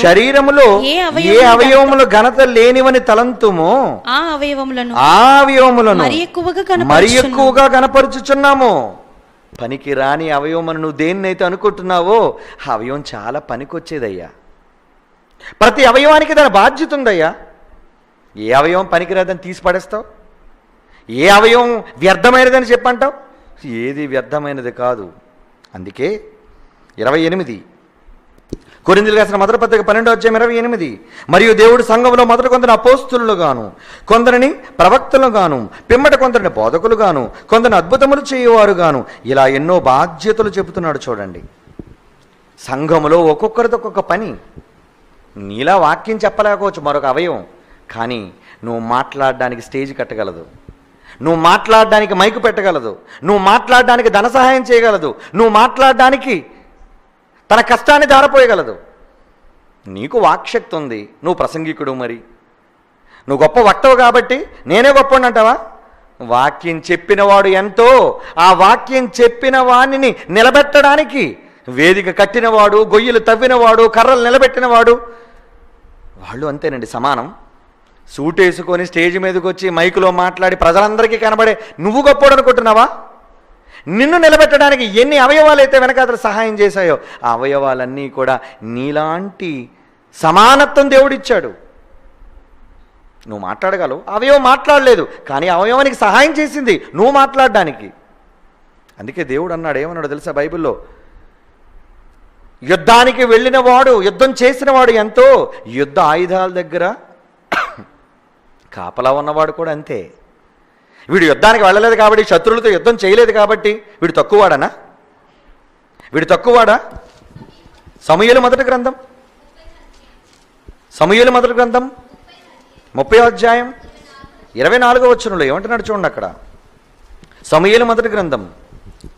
శరీరములో ఏ అవయవములు ఘనత లేనివని తలంతుమో ఆ అవయవములను మరి ఎక్కువగా కనపరుచుచున్నాము. పనికి రాని అవయవమును నువ్వు దేన్నైతే అనుకుంటున్నావో ఆ అవయవం చాలా పనికొచ్చేదయ్యా. ప్రతి అవయవానికి దాని బాధ్యత ఉందయ్యా. ఏ అవయవం పనికిరాదని తీసి పడేస్తావు? ఏ అవయవం వ్యర్థమైనదని చెప్పంటావు? ఏది వ్యర్థమైనది కాదు. అందుకే 28. కొరింథీయులకు రాసిన మొదటి పత్రిక 12:28. మరియు దేవుడు సంఘంలో మొదట కొందరిని అపోస్తులులు గాను, కొందరిని ప్రవక్తలు గాను, పిమ్మట కొందరిని బోధకులు గాను, కొందరిని అద్భుతములు చేయవారు గాను, ఇలా ఎన్నో బాధ్యతలు చెబుతున్నాడు. చూడండి, సంఘములో ఒక్కొక్కరితో ఒక్కొక్క పని. నీలా వాక్యం చెప్పలేకపోవచ్చు, మరొక అవయవం, కానీ నువ్వు మాట్లాడడానికి స్టేజ్ కట్టగలదు, నువ్వు మాట్లాడడానికి మైకు పెట్టగలదు, నువ్వు మాట్లాడడానికి ధన సహాయం చేయగలదు, నువ్వు మాట్లాడడానికి తన కష్టాన్ని ధారపోయగలదు. నీకు వాక్శక్తి ఉంది, నువ్వు ప్రసంగికుడు. మరి నువ్వు గొప్ప వక్తవు కాబట్టి నేనే గొప్పవాడిని అంటావా? వాక్యం చెప్పినవాడు ఎంతో, ఆ వాక్యం చెప్పిన వాణ్ణిని నిలబెట్టడానికి వేదిక కట్టినవాడు, గొయ్యలు తవ్వినవాడు, కర్రలు నిలబెట్టినవాడు, వాళ్ళు అంతేనండి, సమానం. సూట్ వేసుకొని స్టేజ్ మీదకి వచ్చి మైకులో మాట్లాడి ప్రజలందరికీ కనబడే నువ్వు గొప్పవాడు అనుకుంటున్నావా? నిన్ను నిలబెట్టడానికి ఎన్ని అవయవాలు అయితే వెనకాతలు సహాయం చేశాయో ఆ అవయవాలన్నీ కూడా నీలాంటి సమానత్వం దేవుడిచ్చాడు. నువ్వు మాట్లాడగలవు, అవయవం మాట్లాడలేదు, కానీ అవయవానికి సహాయం చేసింది నువ్వు మాట్లాడడానికి. అందుకే దేవుడు అన్నాడు, ఏమన్నాడు తెలుసా బైబిల్లో? యుద్ధానికి వెళ్ళిన వాడు, యుద్ధం చేసిన వాడు ఎంతో, యుద్ధ ఆయుధాల దగ్గర కాపలా ఉన్నవాడు కూడా అంతే. వీడు యుద్ధానికి వెళ్ళలేదు కాబట్టి, శత్రువులతో యుద్ధం చేయలేదు కాబట్టి వీడు తక్కువవాడనా? వీడు తక్కువవాడా? సమూయేలు మొదటి గ్రంథం 30వ అధ్యాయం 24వ వచనంలో ఏమంటున్నాడు చూడండి. అక్కడ సమూయేలు మొదటి గ్రంథం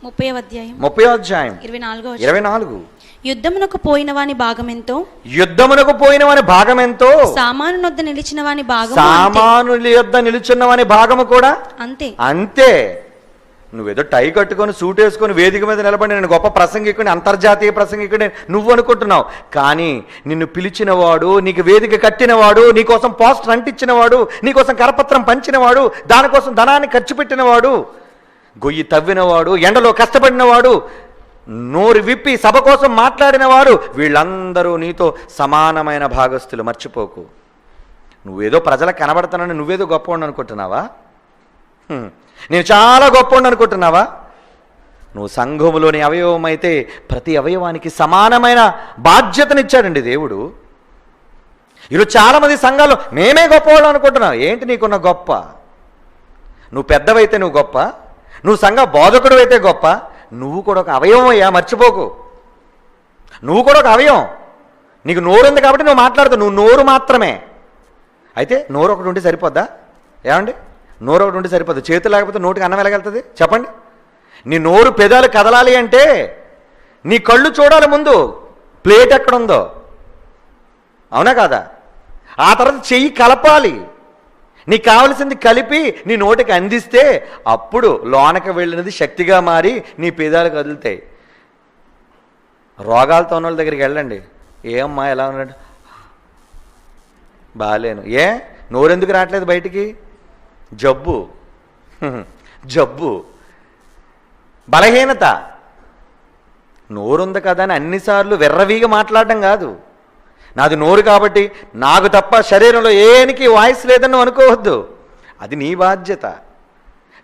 30వ అధ్యాయం 24. యుద్ధమునకు పోయిన వాని భాగమెంతో, యుద్ధమునకు పోయిన వాని భాగమెంతో, సామాను యొద్ద నిలిచిన వాని భాగము, సామానుల యొద్ద నిలుచున్న వాని భాగము కూడా అంతే. అంతే. నువ్వేదో టై కట్టుకొని సూట్ వేసుకొని వేదిక మీద నిలబడి నేను గొప్ప ప్రసంగికుడిని, అంతర్జాతీయ ప్రసంగికుడిని నువ్వు అనుకుంటున్నావు, కానీ నిన్ను పిలిచినవాడు, నీకు వేదిక కట్టినవాడు, నీకోసం పోస్టర్ అంటించినవాడు, నీకోసం కరపత్రం పంచినవాడు, దానికోసం ధనాన్ని ఖర్చు పెట్టినవాడు, గొయ్యి తవ్వినవాడు, ఎండలో కష్టపడినవాడు, నోరు విప్పి సభ కోసం మాట్లాడిన వారు, వీళ్ళందరూ నీతో సమానమైన భాగస్థులు. మర్చిపోకు. నువ్వేదో ప్రజలకు కనబడతానని నువ్వేదో గొప్పవాడిని అనుకుంటున్నావా? నేను చాలా గొప్పవాడిని అనుకుంటున్నావా? నువ్వు సంఘములోని అవయవం అయితే ప్రతి అవయవానికి సమానమైన బాధ్యతనిచ్చాడండి దేవుడు. ఈరోజు చాలామంది సంఘాలు మేమే గొప్పవాళ్ళు అనుకుంటున్నావు. ఏంటి నీకున్న గొప్ప? నువ్వు పెద్దవైతే నువ్వు గొప్ప, నువ్వు సంఘ బోధకుడు అయితే గొప్ప. నువ్వు కూడా ఒక అవయవం అయ్యా, మర్చిపోకు. నువ్వు కూడా ఒక అవయవం. నీకు నోరు ఉంది కాబట్టి నువ్వు మాట్లాడుతావు, నువ్వు నోరు మాత్రమే. అయితే నోరు ఒకటి ఉంటే సరిపోద్దా? ఏమండి, నోరు ఒకటి ఉంటే సరిపోద్దు. చేతులు లేకపోతే నోటికి అన్నం వెళ్ళగలుగుతుంది? చెప్పండి. నీ నోరు పెదాలు కదలాలి అంటే నీ కళ్ళు చూడాలి ముందు, ప్లేట్ ఎక్కడుందో. అవునా కాదా? ఆ తర్వాత చెయ్యి కలపాలి, నీకు కావలసింది కలిపి నీ నోటికి అందిస్తే అప్పుడు లోనకి వెళ్ళినది శక్తిగా మారి నీ పెదాలు కదులుతాయి. రోగాలతో ఉన్న వాళ్ళ దగ్గరికి వెళ్ళండి, ఏమ్మా ఎలా ఉన్నాడు? బాగాలేను. ఏ నోరెందుకు రావట్లేదు బయటికి? జబ్బు, జబ్బు, బలహీనత. నోరుంది కదా అని అన్నిసార్లు వెర్రవీగా మాట్లాడడం కాదు. నాది నోరు కాబట్టి నాకు తప్ప శరీరంలో ఏనికి వాయిస్ లేదని నువ్వు అనుకోవద్దు, అది నీ బాధ్యత.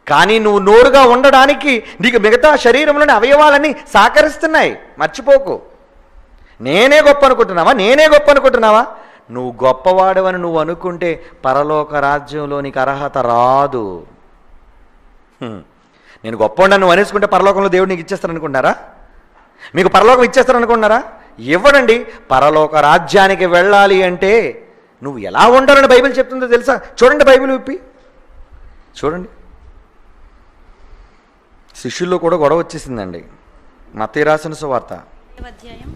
కానీ నువ్వు నోరుగా ఉండడానికి నీకు మిగతా శరీరంలోని అవయవాలన్నీ సహకరిస్తున్నాయి, మర్చిపోకు. నేనే గొప్ప అనుకుంటున్నావా? నేనే గొప్ప అనుకుంటున్నావా? నువ్వు గొప్పవాడవని నువ్వు అనుకుంటే పరలోక రాజ్యంలో నీకు అర్హత రాదు. నేను గొప్పవాడని నువ్వు అనేసుకుంటే పరలోకంలో దేవుడు నీకు ఇచ్చేస్తారనుకుంటున్నారా? మీకు పరలోకం ఇచ్చేస్తారనుకుంటున్నారా? ఇవ్వడండి. పరలోక రాజ్యానికి వెళ్ళాలి అంటే నువ్వు ఎలా ఉండాలని బైబిల్ చెప్తుందో తెలుసా? చూడండి, బైబిల్ విప్పి చూడండి. శిష్యుల్లో కూడా గొడవ వచ్చేసిందండి. మత్తయి రాసిన సువార్త 18వ అధ్యాయం,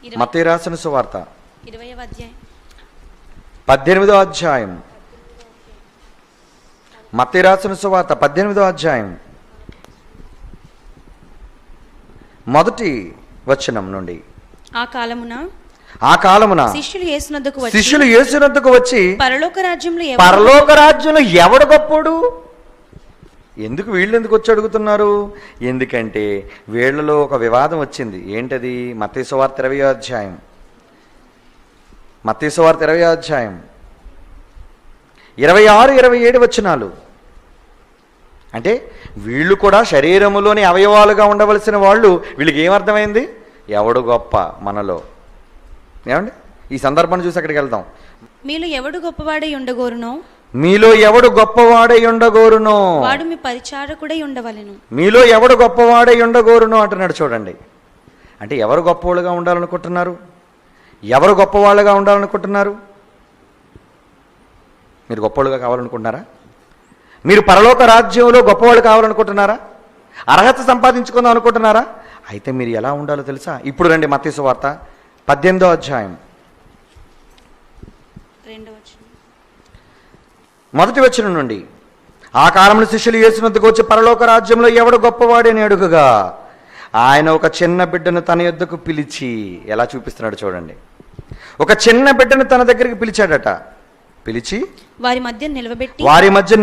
మత్తయి రాసిన సువార్త 18వ అధ్యాయం మొదటి వచనం నుండి. ఆ కాలమున శిష్యులు యేసునొద్దకు వచ్చి పరలోక రాజ్యంలో ఎవడు గొప్పోడు? ఎందుకు వీళ్ళు ఎందుకు వచ్చి అడుగుతున్నారు? ఎందుకంటే వీళ్ళలో ఒక వివాదం వచ్చింది. ఏంటది? మత్తయి సువార్త 20వ అధ్యాయం, మత్తయి సువార్త 20వ అధ్యాయం 26-27 వచనాలు. అంటే వీళ్ళు కూడా శరీరములోని అవయవాలుగా ఉండవలసిన వాళ్ళు, వీళ్ళకి ఏమర్థమైంది? ఎవడు గొప్ప మనలో? ఏమండి, ఈ సందర్భాన్ని చూసి అక్కడికి వెళ్దాం. మీలో ఎవడు గొప్పవాడై ఉండగోరునో మీలో ఎవడు గొప్పవాడై ఉండగోరునో వాడు మీ పరిచారకుడై ఉండవలెను. మీలో ఎవడు గొప్పవాడై ఉండగోరునో అంటున్నాడు. చూడండి, అంటే ఎవరు గొప్పవాళ్ళుగా ఉండాలనుకుంటున్నారు? ఎవరు గొప్పవాళ్ళుగా ఉండాలనుకుంటున్నారు? మీరు గొప్పవాళ్ళుగా కావాలనుకుంటున్నారా? మీరు పరలోక రాజ్యంలో గొప్పవాళ్ళు కావాలనుకుంటున్నారా? అర్హత సంపాదించుకుందాం అనుకుంటున్నారా? అయితే మీరు ఎలా ఉండాలో తెలుసా? ఇప్పుడు రండి, మత్తయి సువార్త 18వ అధ్యాయం 2వ వచనం. మొదటి వచనం నుండి. ఆ కాలంలో శిష్యులు యేసు వద్దకు వచ్చి, పరలోక రాజ్యంలో ఎవడు గొప్పవాడని అడుగగా, ఆయన ఒక చిన్న బిడ్డను తన యొద్దకు పిలిచి, ఎలా చూపిస్తున్నాడు చూడండి. ఒక చిన్న బిడ్డను తన దగ్గరికి పిలిచాడట. పిలిచి వారి మధ్య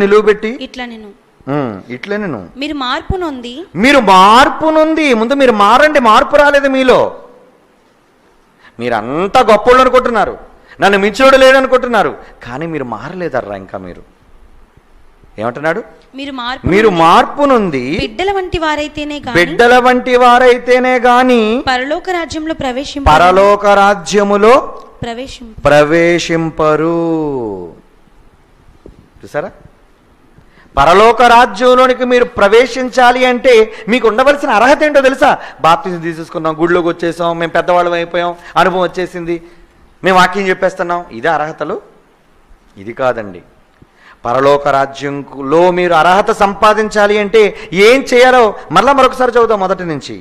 నిలువబెట్టి ఇట్లా నేను ఇట్లే నేను మీరు మార్పు నొంది ముందు మీరు మారండి. మార్పు రాలేదు మీలో. మీరు అంతా గొప్పోళ్ళు అనుకుంటున్నారు, నన్ను మించోడు లేడనుకుంటున్నారు, కానీ మీరు మారలేదర్రా. ఇంకా మీరు ఏమంటున్నాడు? మీరు మార్పు నుండి బిడ్డల వంటి వారైతేనే గాని పరలోక రాజ్యములో ప్రవేశింపరు. చూసారా? పరలోక రాజ్యంలోనికి మీరు ప్రవేశించాలి అంటే మీకు ఉండవలసిన అర్హత ఏంటో తెలుసా? బాప్తిజం తీసేసుకున్నాం, గుడిలోకి వచ్చేసాం, మేము పెద్దవాళ్ళం అయిపోయాం, అనుభవం వచ్చేసింది, మేము వాక్యం చెప్పేస్తున్నాం, ఇదే అర్హతలు? ఇది కాదండి. పరలోక రాజ్యంలో మీరు అర్హత సంపాదించాలి అంటే ఏం చేయాలో మరొకసారి చదువుదాం మొదటి నుంచి.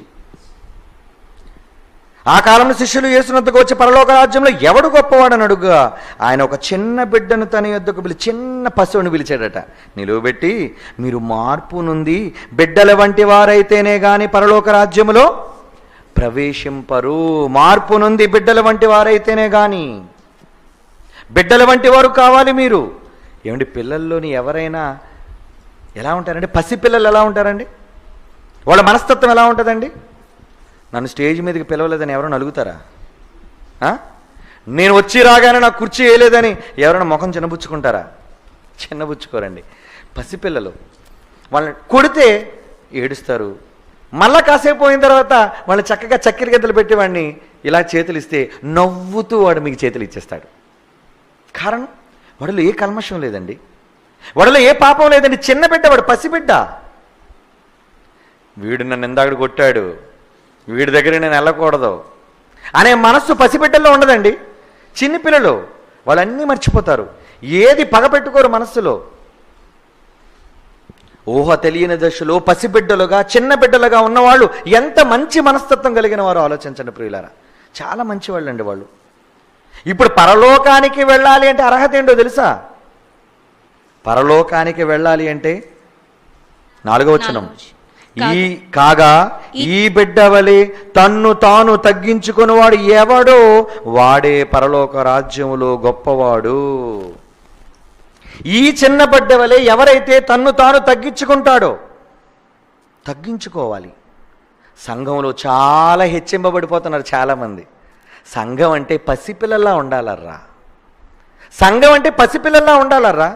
ఆ కాలంలో శిష్యులు యేసు వద్దకు వచ్చి, పరలోక రాజ్యంలో ఎవడు గొప్పవాడని అడుగుగా, ఆయన ఒక చిన్న బిడ్డను తన యొద్దకు చిన్న పశువుని పిలిచాడట. నిలువబెట్టి, మీరు మార్పు నుండి బిడ్డల వంటి వారైతేనే గాని పరలోక రాజ్యములో ప్రవేశింపరు. మార్పు నుండి బిడ్డల వంటి వారైతేనే గాని. బిడ్డల వంటి వారు కావాలి మీరు. ఏమండి, పిల్లల్లోని ఎవరైనా ఎలా ఉంటారండి? పసిపిల్లలు ఎలా ఉంటారండి? వాళ్ళ మనస్తత్వం ఎలా ఉంటుందండి? నన్ను స్టేజ్ మీదకి పిలవలేదని ఎవరైనా అలుగుతారా? నేను వచ్చి రాగానే నాకు కుర్చీ వేయలేదని ఎవరైనా ముఖం చిన్నబుచ్చుకుంటారా? చిన్నబుచ్చుకోరండి. పసిపిల్లలు వాళ్ళని కొడితే ఏడుస్తారు, మళ్ళా కాసేపు పోయిన తర్వాత వాళ్ళు చక్కగా చక్కెర గద్దలు పెట్టి వాడిని ఇలా చేతులు ఇస్తే నవ్వుతూ వాడు మీకు చేతులు ఇచ్చేస్తాడు. కారణం, వాడిలో ఏ కల్మషం లేదండి, వాడిలో ఏ పాపం లేదండి. చిన్న బిడ్డ, వాడు పసిబిడ్డ. వీడు నన్ను ఎందాడు కొట్టాడు, వీడి దగ్గర నేను వెళ్ళకూడదు అనే మనస్సు పసిబిడ్డల్లో ఉండదండి. చిన్నపిల్లలు వాళ్ళన్నీ మర్చిపోతారు, ఏది పగపెట్టుకోరు మనస్సులో. ఊహ తెలియని దశలో పసిబిడ్డలుగా, చిన్న బిడ్డలుగా ఉన్నవాళ్ళు ఎంత మంచి మనస్తత్వం కలిగిన వారు ఆలోచించండి ప్రియులారా. చాలా మంచివాళ్ళు అండి వాళ్ళు. ఇప్పుడు పరలోకానికి వెళ్ళాలి అంటే అర్హత ఏంటో తెలుసా? పరలోకానికి వెళ్ళాలి అంటే 4వ వచనం, ఈ బిడ్డ వలె తన్ను తాను తగ్గించుకునేవాడు ఎవడో వాడే పరలోక రాజ్యములో గొప్పవాడు. ఈ చిన్న బిడ్డ వలె ఎవరైతే తన్ను తాను తగ్గించుకుంటాడో, తగ్గించుకోవాలి. సంఘంలో చాలా హెచ్చింపబడిపోతున్నారు చాలామంది. సంఘం అంటే పసిపిల్లల్లా ఉండాలర్రా. సంఘం అంటే పసిపిల్లల్లా ఉండాలర్రా.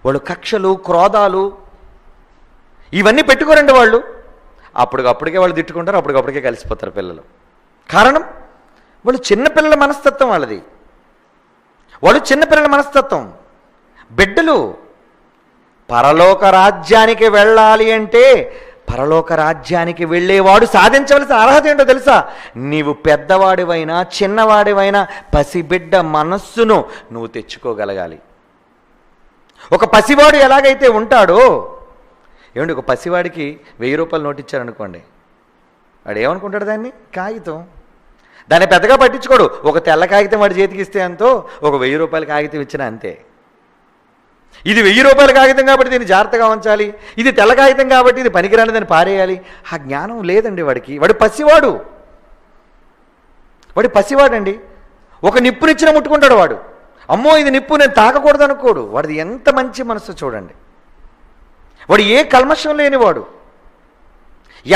వాళ్ళు కక్షలు, క్రోధాలు ఇవన్నీ పెట్టుకోరండి వాళ్ళు. అప్పటికప్పటికే వాళ్ళు తిట్టుకుంటారు, అప్పటికప్పటికే కలిసిపోతారు పిల్లలు. కారణం, వాళ్ళు చిన్నపిల్లల మనస్తత్వం వాళ్ళది. వాళ్ళు చిన్నపిల్లల మనస్తత్వం. బిడ్డలు పరలోక రాజ్యానికి వెళ్ళాలి అంటే, పరలోక రాజ్యానికి వెళ్ళేవాడు సాధించవలసిన అర్హత ఏంటో తెలుసా? నీవు పెద్దవాడివైనా చిన్నవాడివైనా పసిబిడ్డ మనస్సును నువ్వు తెచ్చుకోగలగాలి. ఒక పసివాడు ఎలాగైతే ఉంటాడో, ఏమండి, ఒక పసివాడికి 1000 రూపాయలు నోటు ఇచ్చారనుకోండి, వాడు ఏమనుకుంటాడు? దాన్ని కాగితం, దాన్ని పెద్దగా పట్టించుకోడు. ఒక తెల్ల కాగితం వాడి చేతికి ఇస్తే ఎంతో, ఒక 1000 రూపాయల కాగితం ఇచ్చినా అంతే. ఇది 1000 రూపాయల కాగితం కాబట్టి దీన్ని జాగ్రత్తగా ఉంచాలి, ఇది తెల్ల కాగితం కాబట్టి ఇది పనికిరాని దాన్ని పారేయాలి. ఆ జ్ఞానం లేదండి వాడికి. వాడు పసివాడు. వాడు పసివాడండి. ఒక నిప్పునిచ్చిన ముట్టుకుంటాడు వాడు. అమ్మో ఇది నిప్పు, నేను తాకకూడదు అనుకోడు. వాడిది ఎంత మంచి మనసు చూడండి. వాడు ఏ కల్మషం లేనివాడు,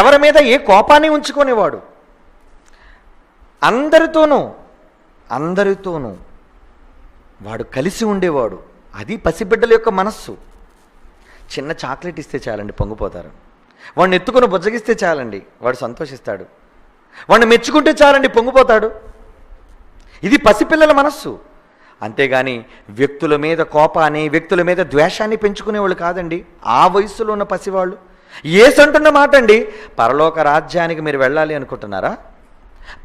ఎవరి మీద ఏ కోపాన్ని ఉంచుకునేవాడు. అందరితోనూ వాడు కలిసి ఉండేవాడు. అది పసిబిడ్డల యొక్క మనస్సు. చిన్న చాక్లెట్ ఇస్తే చాలండి పొంగిపోతారు. వాడిని ఎత్తుకొని బుజ్జగిస్తే చాలండి వాడు సంతోషిస్తాడు. వాడిని మెచ్చుకుంటే చాలండి పొంగిపోతాడు. ఇది పసిపిల్లల మనస్సు. అంతేగాని వ్యక్తుల మీద కోపాన్ని, వ్యక్తుల మీద ద్వేషాన్ని పెంచుకునేవాళ్ళు కాదండి ఆ వయసులో ఉన్న పసివాళ్ళు. యేసు అంటున్న మాట అండి, పరలోక రాజ్యానికి మీరు వెళ్ళాలి అనుకుంటున్నారా?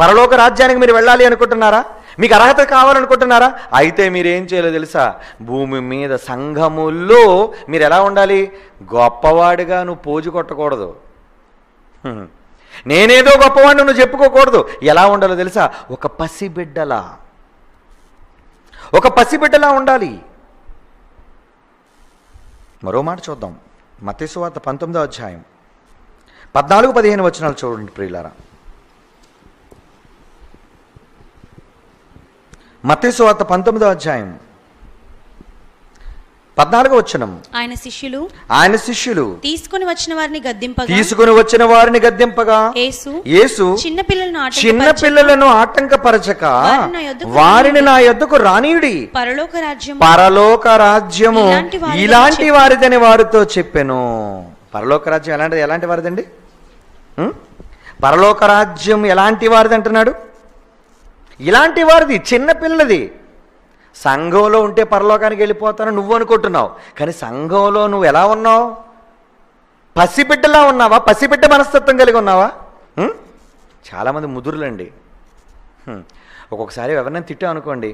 పరలోక రాజ్యానికి మీరు వెళ్ళాలి అనుకుంటున్నారా? మీకు అర్హత కావాలనుకుంటున్నారా? అయితే మీరేం చేయాలో తెలుసా? భూమి మీద సంఘముల్లో మీరు ఎలా ఉండాలి? గొప్పవాడిగా నువ్వు పోజు కొట్టకూడదు. నేనేదో గొప్పవాడిని నువ్వు చెప్పుకోకూడదు. ఎలా ఉండాలో తెలుసా? ఒక పసిబిడ్డలా ఉండాలి. మరో మాట చూద్దాం. మత్తయి సువార్త 19వ అధ్యాయం 14-15 వచనాలు చూడండి ప్రియులారా. మత్తయి సువార్త 19వ అధ్యాయం 14వ వచనం. ఆయన శిష్యులు తీసుకొని వచ్చిన వారిని గద్దింపగా యేసు చిన్న పిల్లలను ఆటంకపరచక వారిని నా యొద్దకు రానీయుడి, పరలోక రాజ్యము ఇలాంటి వారిదని వారితో చెప్పెను. పరలోక రాజ్యం ఎలాంటి వారిదండి? పరలోక రాజ్యం ఎలాంటి వారిది అంటున్నాడు? ఇలాంటి వారిది, చిన్న పిల్లలది. సంఘంలో ఉంటే పరలోకానికి వెళ్ళిపోతాను నువ్వు అనుకుంటున్నావు, కానీ సంఘంలో నువ్వు ఎలా ఉన్నావు? పసిబిడ్డలా ఉన్నావా? పసిబిడ్డ మనస్తత్వం కలిగి ఉన్నావా? చాలామంది ముదురులండి. ఒక్కొక్కసారి ఎవరినైనా తిట్టామనుకోండి,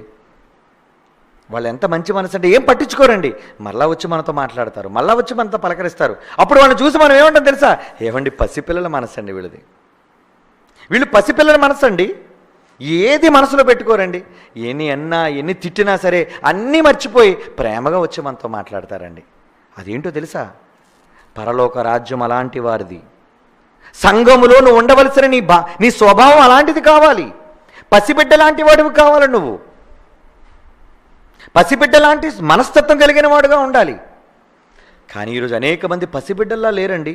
వాళ్ళు ఎంత మంచి మనసు అంటే ఏం పట్టించుకోరండి. మళ్ళా వచ్చి మనతో మాట్లాడతారు, మళ్ళా వచ్చి మనతో పలకరిస్తారు. అప్పుడు వాళ్ళని చూసి మనం ఏమంటాం తెలుసా? ఏమండి పసిపిల్లల మనసు అండి వీళ్ళది. వీళ్ళు పసిపిల్లల మనసు అండి. ఏది మనసులో పెట్టుకోరండి. ఎన్ని తిట్టినా సరే అన్నీ మర్చిపోయి ప్రేమగా వచ్చి మనతో మాట్లాడతారండి. అదేంటో తెలుసా? పరలోక రాజ్యం అలాంటి వారిది. సంఘములో నువ్వు ఉండవలసిన నీ స్వభావం అలాంటిది కావాలి. పసిబిడ్డ లాంటి వాడివి కావాలి. నువ్వు పసిబిడ్డ లాంటి మనస్తత్వం కలిగిన వాడుగా ఉండాలి. కానీ ఈరోజు అనేక మంది పసిబిడ్డల్లా లేరండి.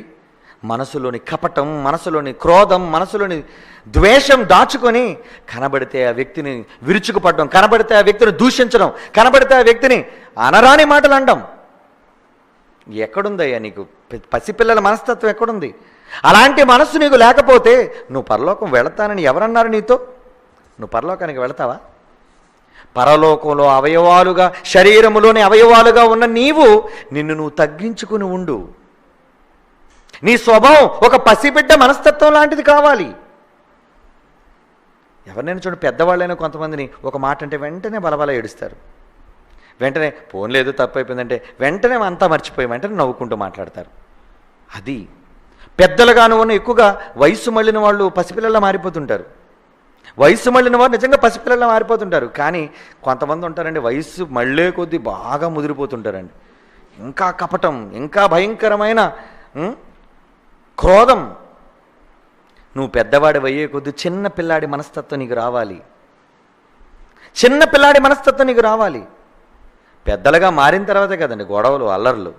మనసులోని కపటం, మనసులోని క్రోధం, మనసులోని ద్వేషం దాచుకొని కనబడితే ఆ వ్యక్తిని విరుచుకుపడడం, కనబడితే ఆ వ్యక్తిని దూషించడం, కనబడితే ఆ వ్యక్తిని అనరాని మాటలు అనడం. ఎక్కడుందయ్యా నీకు పసిపిల్లల మనస్తత్వం? ఎక్కడుంది? అలాంటి మనస్సు నీకు లేకపోతే నువ్వు పరలోకం వెళతానని ఎవరన్నారు నీతో? నువ్వు పరలోకానికి వెళతావా? పరలోకంలో అవయవాలుగా, శరీరములోని అవయవాలుగా ఉన్న నిన్ను నువ్వు తగ్గించుకుని ఉండు. నీ స్వభావం ఒక పసిబిడ్డ మనస్తత్వం లాంటిది కావాలి. ఎవరినైనా చూడండి, పెద్దవాళ్ళైనా కొంతమందిని ఒక మాట అంటే వెంటనే బలబల ఏడుస్తారు. వెంటనే ఫోన్ లేదు తప్పైపోయిందంటే వెంటనే అంతా మర్చిపోయి వెంటనే నవ్వుకుంటూ మాట్లాడతారు. అది పెద్దలుగాను ఉన్న ఎక్కువగా వయసు మళ్ళిన వాళ్ళు పసిపిల్లలా మారిపోతుంటారు. వయసు మళ్ళిన వారు నిజంగా పసిపిల్లలా మారిపోతుంటారు. కానీ కొంతమంది ఉంటారండి, వయసు మళ్ళే కొద్దీ బాగా ముదిరిపోతుంటారండి. ఇంకా కపటం, ఇంకా భయంకరమైన క్రోధం. నువ్వు పెద్దవాడి అయ్యే కొద్ది చిన్న పిల్లాడి మనస్తత్వం నీకు రావాలి. చిన్న పిల్లాడి మనస్తత్వం నీకు రావాలి. పెద్దలుగా మారిన తర్వాతే కదండి గొడవలు, అల్లర్లు.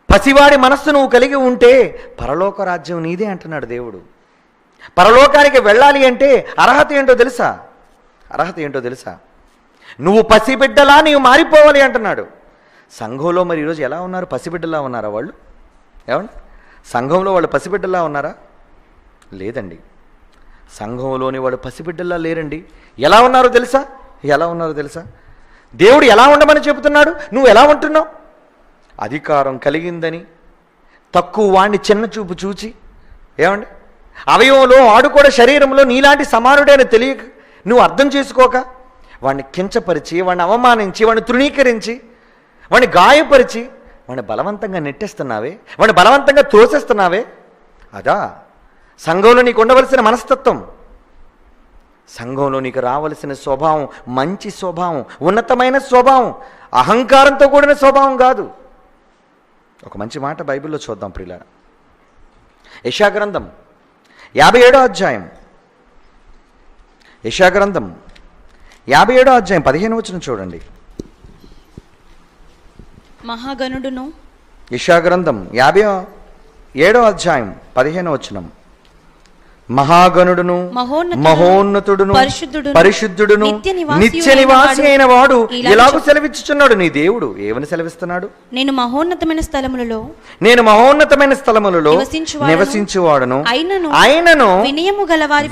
పసివాడి మనస్సు నువ్వు కలిగి ఉంటే పరలోక రాజ్యం నీదే అంటున్నాడు దేవుడు. పరలోకానికి వెళ్ళాలి అంటే అర్హత ఏంటో తెలుసా? నువ్వు పసిబిడ్డలా నీవు మారిపోవాలి అంటున్నాడు. సంఘంలో మరి ఈరోజు ఎలా ఉన్నారు? పసిబిడ్డలా ఉన్నారా వాళ్ళు? ఏమండి, సంఘంలో వాళ్ళు పసిబిడ్డలా ఉన్నారా? లేదండి. సంఘంలోని వాళ్ళు పసిబిడ్డల్లా లేరండి. ఎలా ఉన్నారో తెలుసా? దేవుడు ఎలా ఉండమని చెబుతున్నాడు? నువ్వు ఎలా ఉంటున్నావు? అధికారం కలిగిందని తక్కువ వాణ్ణి చిన్న చూపు చూచి, ఏమండి, అవయవంలో ఆడుకోవడం శరీరంలో నీలాంటి సమానుడైన తెలియక నువ్వు అర్థం చేసుకోక వాడిని కించపరిచి, వాడిని అవమానించి, వాడిని తృణీకరించి, వాడిని గాయపరిచి, వాడిని బలవంతంగా నెట్టేస్తున్నావే, వాడిని బలవంతంగా తోసేస్తున్నావే. అదా సంఘంలో నీకు ఉండవలసిన మనస్తత్వం. సంఘంలో నీకు రావలసిన స్వభావం మంచి స్వభావం, ఉన్నతమైన స్వభావం, అహంకారంతో కూడిన స్వభావం కాదు. ఒక మంచి మాట బైబిల్లో చూద్దాం ప్రియులారా. యెషయా గ్రంథం 57వ అధ్యాయం 15వ వచనం చూడండి. మహాగణుడును. యెషయా గ్రంథం 57వ అధ్యాయం 15వ వచనం. మహాగణుడును మహోన్నతుడును పరిశుద్ధుడును నిత్య నివాసి అయిన వాడు ఇలాగూ సెలవిచ్చుచున్నాడు. నీ దేవుడు ఏమని సెలవిస్తున్నాడు? నేను మహోన్నతమైన స్థలములలో నివసించువాడును, అయినను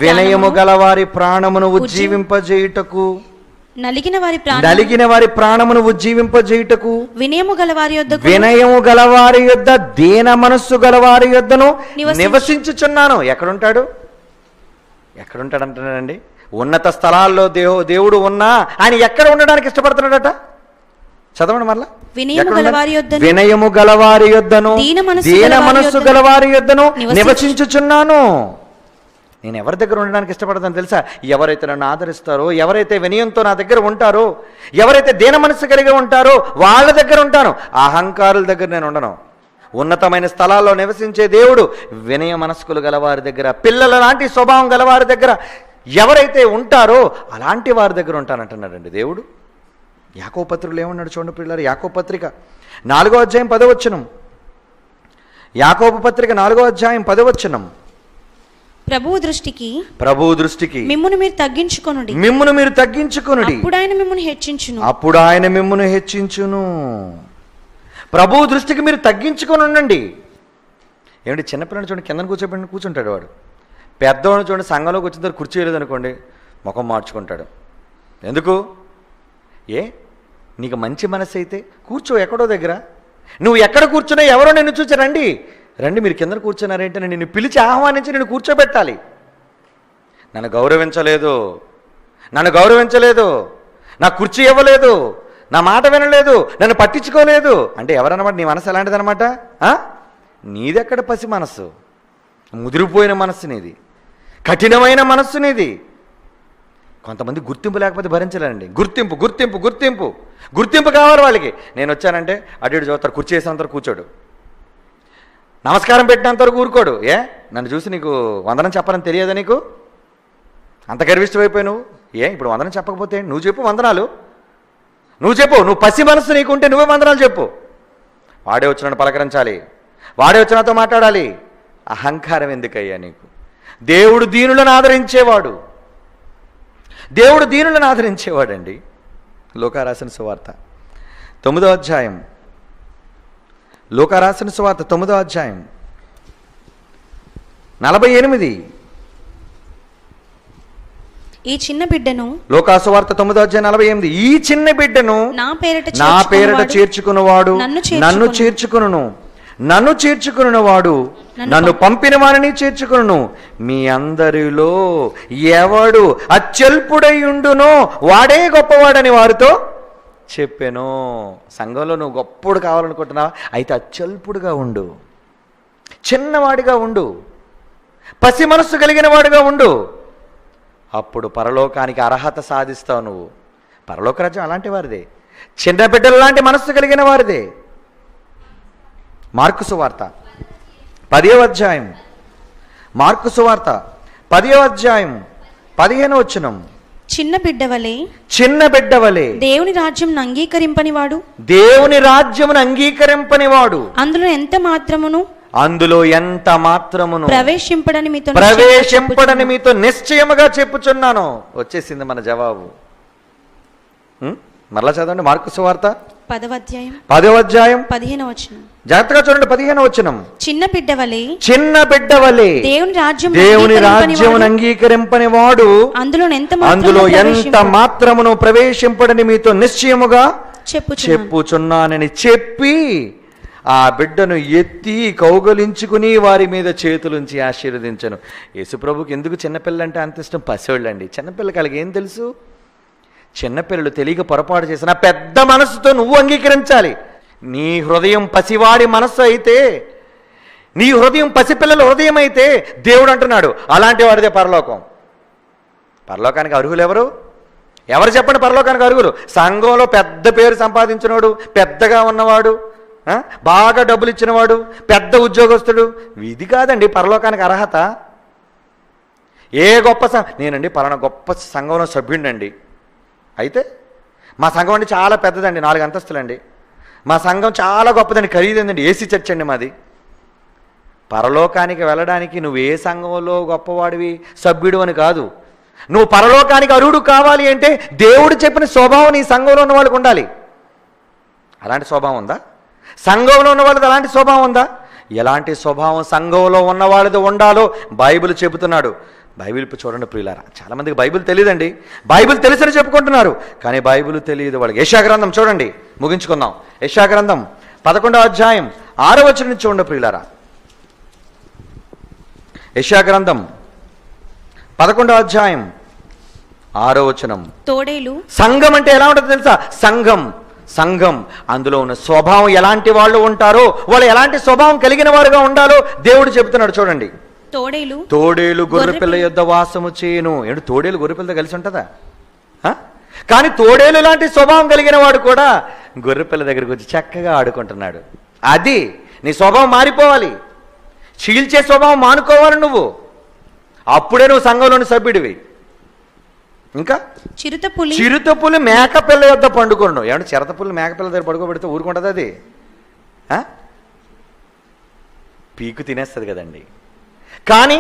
వినయము గలవారి ప్రాణమును ఉజ్జీవింపజేయుటకు, నలిగిన వారి ప్రాణమును ఉజ్జీవింపజేయుటకు, వినయము గలవారి యొద్ద దీన మనస్సు గలవారి యొద్దను నివసించుచున్నాను. ఎక్కడుంటాడంటున్నాడండి? ఉన్నత స్థలాల్లో దేవుడు ఉన్నా ఆయన ఎక్కడ ఉండడానికి ఇష్టపడుతున్నాడట? చదవండి మరలా. వినయము గలవారి యొద్దను దీన మనస్సు గలవారి యొద్దను నివసించుచున్నాను. నేను ఎవరి దగ్గర ఉండడానికి ఇష్టపడతాను తెలుసా? ఎవరైతే నన్ను ఆదరిస్తారో, ఎవరైతే వినయంతో నా దగ్గర ఉంటారో, ఎవరైతే దీన మనస్సు కలిగి ఉంటారో వాళ్ళ దగ్గర ఉంటాను. అహంకారుల దగ్గర నేను ఉండను. ఉన్నతమైన స్థలాల్లో నివసించే దేవుడు వినయ మనస్కులు గలవారి దగ్గర, పిల్లల లాంటి స్వభావం గలవారి దగ్గర ఎవరైతే ఉంటారో అలాంటి వారి దగ్గర ఉంటానంటున్నాడండి దేవుడు. యాకోబు పత్రికలో ఏమన్నాడు చూడండి పిల్లలు. యాకోబు పత్రిక 4వ అధ్యాయం 10వ వచనం. యాకోబు పత్రిక 4వ అధ్యాయం 10వ వచనం. ప్రభువు దృష్టికి మిమ్మును మీరు తగ్గించుకొనుడి, అప్పుడు ఆయన మిమ్మును హెచ్చించును. ప్రభువు దృష్టికి మీరు తగ్గించుకొని ఉండండి. ఏమిటి? చిన్నపిల్లని చూడండి, కిందను కూర్చుంటాడు వాడు. పెద్దవాడిని చూడండి, సంఘంలోకి వచ్చిన తర్వాత కుర్చీ వేయలేదనుకోండి ముఖం మార్చుకుంటాడు. ఎందుకు? నీకు మంచి మనసు అయితే కూర్చో ఎక్కడో దగ్గర. నువ్వు ఎక్కడ కూర్చున్నా ఎవరో నిన్ను చూసి రండి మీరు కింద కూర్చున్నారేంటని నిన్ను పిలిచి ఆహ్వానించి నిన్ను కూర్చోబెట్టాలి. నన్ను గౌరవించలేదు, నా కుర్చీ ఇవ్వలేదు, నా మాట వినలేదు, నన్ను పట్టించుకోలేదు అంటే ఎవరన్నమాట? నీ మనసు ఎలాంటిదన్నమాట? నీదెక్కడ పసి మనస్సు? ముదిరిపోయిన మనస్సు నీది, కఠినమైన మనస్సు నీది. కొంతమంది గుర్తింపు లేకపోతే భరించలేరండి. గుర్తింపు కావాలి వాళ్ళకి. నేను వచ్చానంటే అటు ఇటు చూస్తారు, కుర్చీ వేసినంత కూర్చోడు, నమస్కారం పెట్టినంతవరకు ఊరుకోడు. నన్ను చూసి నీకు వందనం చెప్పాలని తెలియదా? నీకు అంత గర్విష్టమైపోయి నువ్వు ఇప్పుడు వందనం చెప్పకపోతే నువ్వు చెప్పు వందనాలు, నువ్వు పసి మనస్సు నీకుంటే నువ్వే వందనాలు చెప్పు. వాడే వచ్చినట్టు పలకరించాలి, వాడే వచ్చినతో మాట్లాడాలి. అహంకారం ఎందుకయ్యా నీకు? దేవుడు దీనులను ఆదరించేవాడండి. లూకా రాసిన సువార్త 9వ అధ్యాయం. లూకా రాసిన సువార్త 9వ అధ్యాయం 48. ఈ చిన్న బిడ్డను, లూకా సువార్త 9వ అధ్యాయం 48, ఈ చిన్న బిడ్డను నా పేరట చేర్చుకున్నవాడు నన్ను చేర్చుకున్నవాడు నన్ను పంపిన వారిని చేర్చుకును. మీ అందరిలో ఎవడు అత్యల్పుడై ఉండునో వాడే గొప్పవాడని వారితో చెప్పాను. సంఘంలో నువ్వు గొప్పడు కావాలనుకుంటున్నావా? అయితే అత్యల్పుడుగా ఉండు, చిన్నవాడిగా ఉండు, పసి మనస్సు కలిగిన వాడిగా ఉండు. అప్పుడు పరలోకానికి అర్హత సాధిస్తావు నువ్వు. పరలోక రాజ్యం అలాంటి వారిదే, చిన్న బిడ్డల లాంటి మనస్సు కలిగిన వారిదే. మార్కు సువార్త 10వ అధ్యాయం, మార్కు సువార్త 10వ అధ్యాయం 15వ వచనం. చిన్న బిడ్డ వలె దేవుని రాజ్యమును అంగీకరింపని వాడు అందులో ఎంత మాత్రమును ప్రవేశింపడని మీతో నిశ్చయముగా చెప్పుచున్నాను. వచ్చేసింది మన జవాబు. మరలా చదవండి మార్కు సువార్త 10వ అధ్యాయం 15వ వచనం. జాగ్రత్తగా చూడండి 15వ వచనం. చిన్న బిడ్డ వలె దేవుని రాజ్యమును అంగీకరింపని వాడు అందులో ఎంత మాత్రమును ప్రవేశింపడని మీతో నిశ్చయముగా చెప్పుచున్నానని చెప్పి ఆ బిడ్డను ఎత్తి కౌగలించుకుని వారి మీద చేతులుంచి ఆశీర్వదించను. యేసుప్రభుకి ఎందుకు చిన్నపిల్లంటే అంత ఇష్టం? పసివాళ్ళండి. చిన్నపిల్లకి అలాగే ఏం తెలుసు? చిన్నపిల్లలు తెలియక పొరపాటు చేసిన పెద్ద మనసుతో నువ్వు అంగీకరించాలి. నీ హృదయం పసివాడి మనస్సు అయితే, నీ హృదయం పసిపిల్లల హృదయం అయితే దేవుడు అంటున్నాడు అలాంటి వాడిదే పరలోకం. పరలోకానికి అర్హులు ఎవరు చెప్పండి? పరలోకానికి అర్హులు సంఘంలో పెద్ద పేరు సంపాదించినవాడు, పెద్దగా ఉన్నవాడు, బాగా డబ్బులు ఇచ్చినవాడు, పెద్ద ఉద్యోగస్తుడు. ఇది కాదండి పరలోకానికి అర్హత. ఏ గొప్ప నేనండి పలానా గొప్ప సంఘంలో సభ్యుడినండి, అయితే మా సంఘం అండి చాలా పెద్దదండి, 4 అంతస్తులండి, మా సంఘం చాలా గొప్పదండి, ఖరీదైందండి, ఏసీ చర్చ్ అండి మాది. పరలోకానికి వెళ్ళడానికి నువ్వు ఏ సంఘంలో గొప్పవాడివి, సభ్యుడు అని కాదు. నువ్వు పరలోకానికి అర్హుడు కావాలి అంటే దేవుడు చెప్పిన స్వభావం నీ సంఘంలో ఉన్న వాళ్ళకి ఉండాలి. అలాంటి స్వభావం ఉందా? సంఘంలో ఉన్న వాళ్ళది అలాంటి స్వభావం ఉందా? ఎలాంటి స్వభావం సంఘంలో ఉన్న వాళ్ళది ఉండాలో బైబిల్ చెబుతున్నాడు. బైబిల్ చూడండి ప్రియులారా, చాలామందికి బైబిల్ తెలియదండి. బైబిల్ తెలుసని చెప్పుకుంటున్నారు, కానీ బైబిల్ తెలియదు వాళ్ళకి. యెషయా గ్రంథం చూడండి, ముగించుకుందాం. యెషయా గ్రంథం 11వ అధ్యాయం 6వ వచనం నుంచి చూడండి ప్రియులారా. యెషయా గ్రంథం 11వ అధ్యాయం 6వ వచనం. తోడేలు. సంఘం అంటే ఎలా ఉంటుందో తెలుసా? సంఘం అందులో ఉన్న స్వభావం ఎలాంటి వాళ్ళు ఉంటారో, వాళ్ళు ఎలాంటి స్వభావం కలిగిన వారుగా ఉండాలో దేవుడు చెబుతున్నాడు. చూడండి, తోడేలు గొర్రెపిల్ల యొద్ద వాసము చేయను. ఏంటి తోడేలు గొర్రెపిల్లతో కలిసి ఉంటుందా? కానీ తోడేలు లాంటి స్వభావం కలిగిన వాడు కూడా గొర్రెపిల్ల దగ్గరికి వచ్చి చక్కగా ఆడుకుంటున్నాడు. అది నీ స్వభావం మారిపోవాలి. చీల్చే స్వభావం మానుకోవాలి నువ్వు. అప్పుడే నువ్వు సంఘంలోని సభ్యుడివి. ఇంకా చిరుతపులి మేకపిల్ల యొద్ద పండుకోండు. ఏమంటే చిరతపుల్లి మేకపిల్ల దగ్గర పడుకోబెడితే ఊరుకుంటుంది అది? పీకు తినేస్తుంది కదండి. కానీ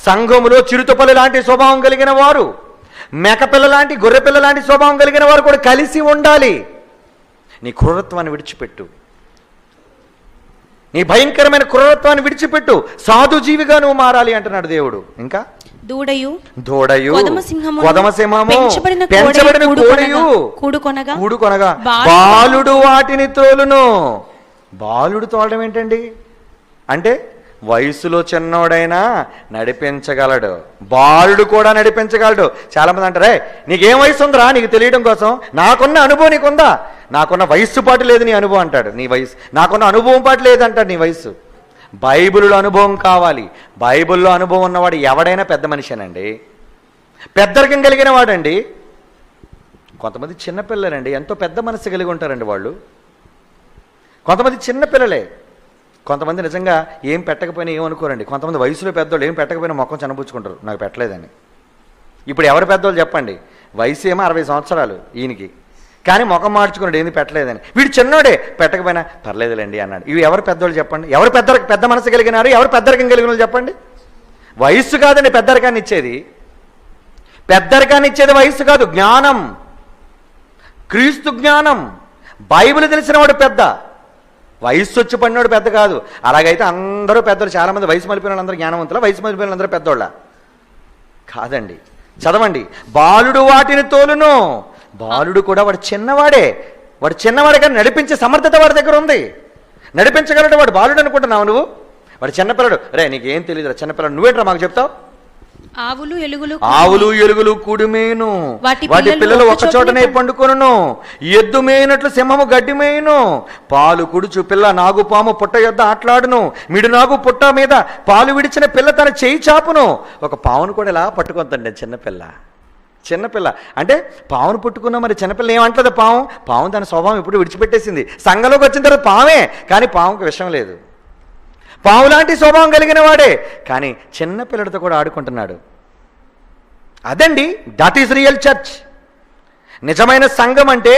సంఘములో చిరుతపులి లాంటి స్వభావం కలిగిన వారు, మేకపిల్ల లాంటి, గొర్రెపిల్ల లాంటి స్వభావం కలిగిన వారు కూడా కలిసి ఉండాలి. నీ క్రూరత్వాన్ని విడిచిపెట్టు, నీ భయంకరమైన క్రూరత్వాన్ని విడిచిపెట్టు, సాధు జీవిగా నువ్వు మారాలి అంటున్నాడు దేవుడు. ఇంకా దూడయు కొదమసింహము పెంచబడిన కోడెయు కూడుకొనగా బాలుడు వాటిని తోలును. బాలుడు తోలడం ఏంటండి? అంటే వయసులో చిన్నోడైనా నడిపించగలడు, బాలుడు కూడా నడిపించగలడు. చాలా మంది అంటారే, నీకేం వయసు ఉందిరా నీకు తెలియడం కోసం? నాకున్న అనుభవం నీకుందా? నాకున్న వయస్సు పాటు లేదు నీ అనుభవం అంటాడు. నీ వయసు నాకున్న అనుభవం పాటు లేదంటాడు నీ వయసు. బైబిల్లో అనుభవం కావాలి. బైబిల్లో అనుభవం ఉన్నవాడు ఎవడైనా పెద్ద మనిషేనండి, పెద్దరికం కలిగిన వాడండి. కొంతమంది చిన్నపిల్లలండి, ఎంతో పెద్ద మనసు కలిగి ఉంటారండి వాళ్ళు. కొంతమంది చిన్నపిల్లలే, కొంతమంది నిజంగా ఏం పెట్టకపోయినా ఏమనుకోరండి. కొంతమంది వయసులో పెద్దోళ్ళు ఏం పెట్టకపోయినా మొక్కం చనపుచ్చుకుంటారు, నాకు పెట్టలేదని. ఇప్పుడు ఎవరు పెద్దోళ్ళు చెప్పండి? వయసు ఏమో 60 సంవత్సరాలు ఈయనకి, కానీ ముఖం మార్చుకున్నాడు ఏంది పెట్టలేదని. వీడు చిన్నోడే, పెట్టకపోయినా పర్లేదులేండి అన్నాడు. ఇవి ఎవరు పెద్దోళ్ళు చెప్పండి? ఎవరు పెద్ద మనసు కలిగినారు? ఎవరు పెద్దరికం కలిగిన వాళ్ళు చెప్పండి? వయస్సు కాదండి పెద్దరికాన్ని ఇచ్చేది. పెద్దరికాన్ని ఇచ్చేది వయస్సు కాదు, జ్ఞానం, క్రీస్తు జ్ఞానం. బైబిల్ తెలిసిన వాడు పెద్ద, వయస్సు వచ్చి పడినోడు పెద్ద కాదు. అలాగైతే అందరూ పెద్దలు. చాలామంది వయసు మలిపిన వాళ్ళందరూ జ్ఞానవంతుల, వయసు మలిపిన వాళ్ళందరూ పెద్దోళ్ళ కాదండి. చదవండి, బాలుడు వాటిని తోలును. బాలుడు కూడా వాడు చిన్నవాడే, వాడు చిన్నవాడే కానీ నడిపించే సమర్థత వాడి దగ్గర ఉంది. నడిపించగలడు వాడు. బాలుడు అనుకుంటున్నావు నువ్వు? వాడు చిన్నపిల్లడు. రే నీకేం తెలియదురా చిన్నపిల్లడు, నువ్వేంట్రా మాకు చెప్తావు? ఆవులు ఎలుగులు కుడిమేను, వాటి పిల్లలు ఒక చోటనే పండుకొనును. ఎద్దు మేయినట్లు సింహము గడ్డి మేయును. పాలు కుడుచు పిల్ల నాగుపాము పుట్ట యొద్ద ఆట్లాడును. మిడు నాగు పుట్ట మీద పాలు విడిచిన పిల్ల తన చేయి చాపును. ఒక పావును కూడా ఇలా పట్టుకుందండి చిన్నపిల్ల అంటే పావును పుట్టుకున్నా. మరి చిన్నపిల్ల ఏమంటది? పాము దాని స్వభావం ఇప్పుడు విడిచిపెట్టేసింది. సంఘంలోకి వచ్చిన తర్వాత పావే, కానీ పావుకి విషయం లేదు. పావు లాంటి స్వభావం కలిగిన వాడే, కానీ చిన్నపిల్లడితో కూడా ఆడుకుంటున్నాడు. అదండి, దట్ ఈస్ రియల్ చర్చ్. నిజమైన సంఘం అంటే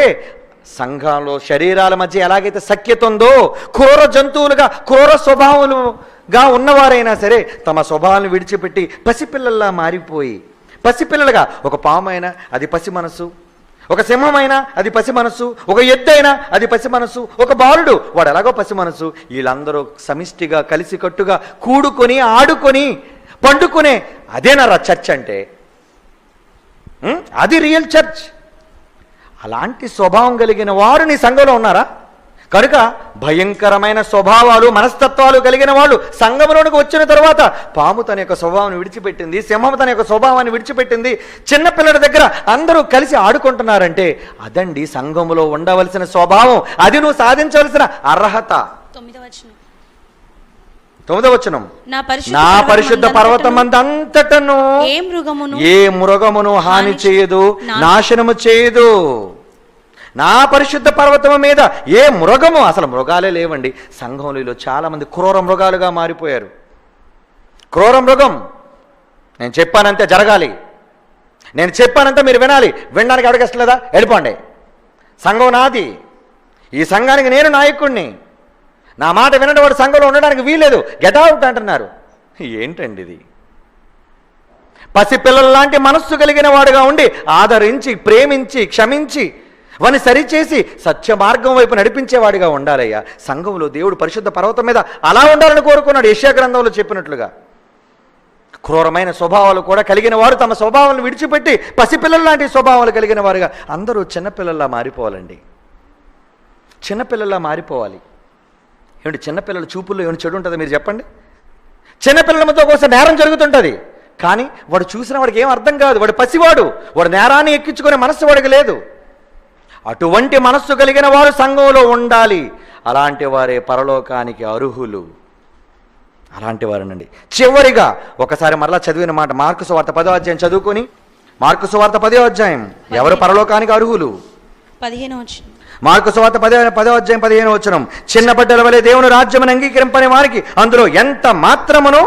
సంఘంలో శరీరాల మధ్య ఎలాగైతే సఖ్యత ఉందో, క్రూర జంతువులుగా క్రూర స్వభావాలుగా ఉన్నవారైనా సరే తమ స్వభావాలను విడిచిపెట్టి పసిపిల్లల్లా మారిపోయి, పసిపిల్లలుగా, ఒక పాము అయినా అది పసి మనసు, ఒక సింహమైనా అది పసి మనసు, ఒక ఎద్దైనా అది పసి మనసు, ఒక బాలుడు వాడు ఎలాగో పసి మనసు. వీళ్ళందరూ సమిష్టిగా కలిసికట్టుగా కూడుకొని ఆడుకొని పండుకునే అదేనారా చర్చ్ అంటే? అది రియల్ చర్చ్. అలాంటి స్వభావం కలిగిన వారు నీ సంఘంలో ఉన్నారా? కనుక భయంకరమైన స్వభావాలు మనస్తత్వాలు కలిగిన వాళ్ళు సంఘంలోనికి వచ్చిన తర్వాత పాము తన యొక్క స్వభావాన్ని విడిచిపెట్టింది, సింహం తన యొక్క స్వభావాన్ని విడిచిపెట్టింది, చిన్నపిల్లల దగ్గర అందరూ కలిసి ఆడుకుంటున్నారంటే అదండి సంఘములో ఉండవలసిన స్వభావం. అది నువ్వు సాధించవలసిన అర్హత. 9వ వచనం, నా పరిశుద్ధ పర్వతమందంతటను ఏ మృగమును హాని చేయదు, నాశనము చేయదు. నా పరిశుద్ధ పర్వతము మీద ఏ మృగము, అసలు మృగాలే లేవండి సంఘంలో. చాలా మంది క్రూర మృగాలుగా మారిపోయారు. క్రూర మృగం, నేను చెప్పానంతే జరగాలి, నేను చెప్పానంతే మీరు వినాలి. వినడానికి ఎవరికి ఇష్టం లేదా? వెళ్ళిపోండి, సంఘం నాది, ఈ సంఘానికి నేను నాయకుడిని, నా మాట వినడం వాడు సంఘంలో ఉండడానికి వీలేదు, గెట్ అవుట్ అంటున్నారు. ఏంటండి ఇది? పసిపిల్లల లాంటి మనస్సు కలిగిన వాడుగా ఉండి ఆదరించి, ప్రేమించి, క్షమించి, వాని సరిచేసి సత్య మార్గం వైపు నడిపించేవాడిగా ఉండాలయ్యా. సంఘంలో దేవుడు పరిశుద్ధ పర్వతం మీద అలా ఉండాలని కోరుకున్నాడు, యెషయా గ్రంథంలో చెప్పినట్లుగా. క్రూరమైన స్వభావాలు కూడా కలిగిన వారు తమ స్వభావాలను విడిచిపెట్టి పసిపిల్లల లాంటి స్వభావాలు కలిగిన వారుగా అందరూ చిన్నపిల్లల్లా మారిపోవాలండి. చిన్నపిల్లల్లా మారిపోవాలి. ఏమిటి చిన్నపిల్లల చూపుల్లో ఏమైనా చెడు ఉంటుందో మీరు చెప్పండి? చిన్నపిల్లల మధ్య కోసం నేరం జరుగుతుంటుంది, కానీ వాడు చూసిన వాడికి ఏం అర్థం కాదు. వాడు పసివాడు, వాడు నేరాన్ని ఎక్కించుకునే మనస్సు వాడికి లేదు. అటువంటి మనస్సు కలిగిన వారు సంఘంలో ఉండాలి. అలాంటి వారే పరలోకానికి అర్హులు. అలాంటి వారేనండి. చివరిగా ఒకసారి మరలా చదివిన మాట మార్కు సువార్త 10వ అధ్యాయం చదువుకొని, మార్కు సువార్త 10వ అధ్యాయం, ఎవరు పరలోకానికి అర్హులు? 15వ వచనం. మార్కు సువార్త 10వ అధ్యాయం 15వ వచనం. చిన్న బిడ్డల వలె దేవుని రాజ్యమును అంగీకరింపని వారికి అందులో ఎంత మాత్రమును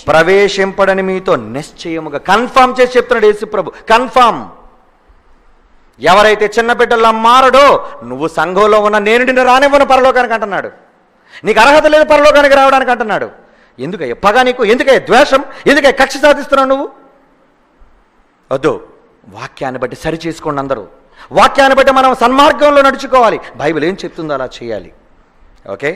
ప్రవేశింపడని మీతో నిశ్చయముగా కన్ఫర్మ్ చేసి చెప్తున్నాడు యేసు ప్రభు. కన్ఫర్మ్. ఎవరైతే చిన్న బిడ్డల్లా మారడో, నువ్వు సంఘంలో ఉన్న నేను నిన్ను రానివ్వను పరలోకానికి అంటున్నాడు. నీకు అర్హత లేదు పరలోకానికి రావడానికి అంటున్నాడు. ఎందుకయ్యా పగ నీకు? ఎందుకయ్యా ద్వేషం? ఎందుకయ్యా కక్ష సాధిస్తున్నావు నువ్వు? వద్దు. వాక్యాన్ని బట్టి సరి చేసుకోండి అందరూ. వాక్యాన్ని బట్టి మనం సన్మార్గంలో నడుచుకోవాలి. బైబిల్ ఏం చెప్తుందో అలా చేయాలి. ఓకే.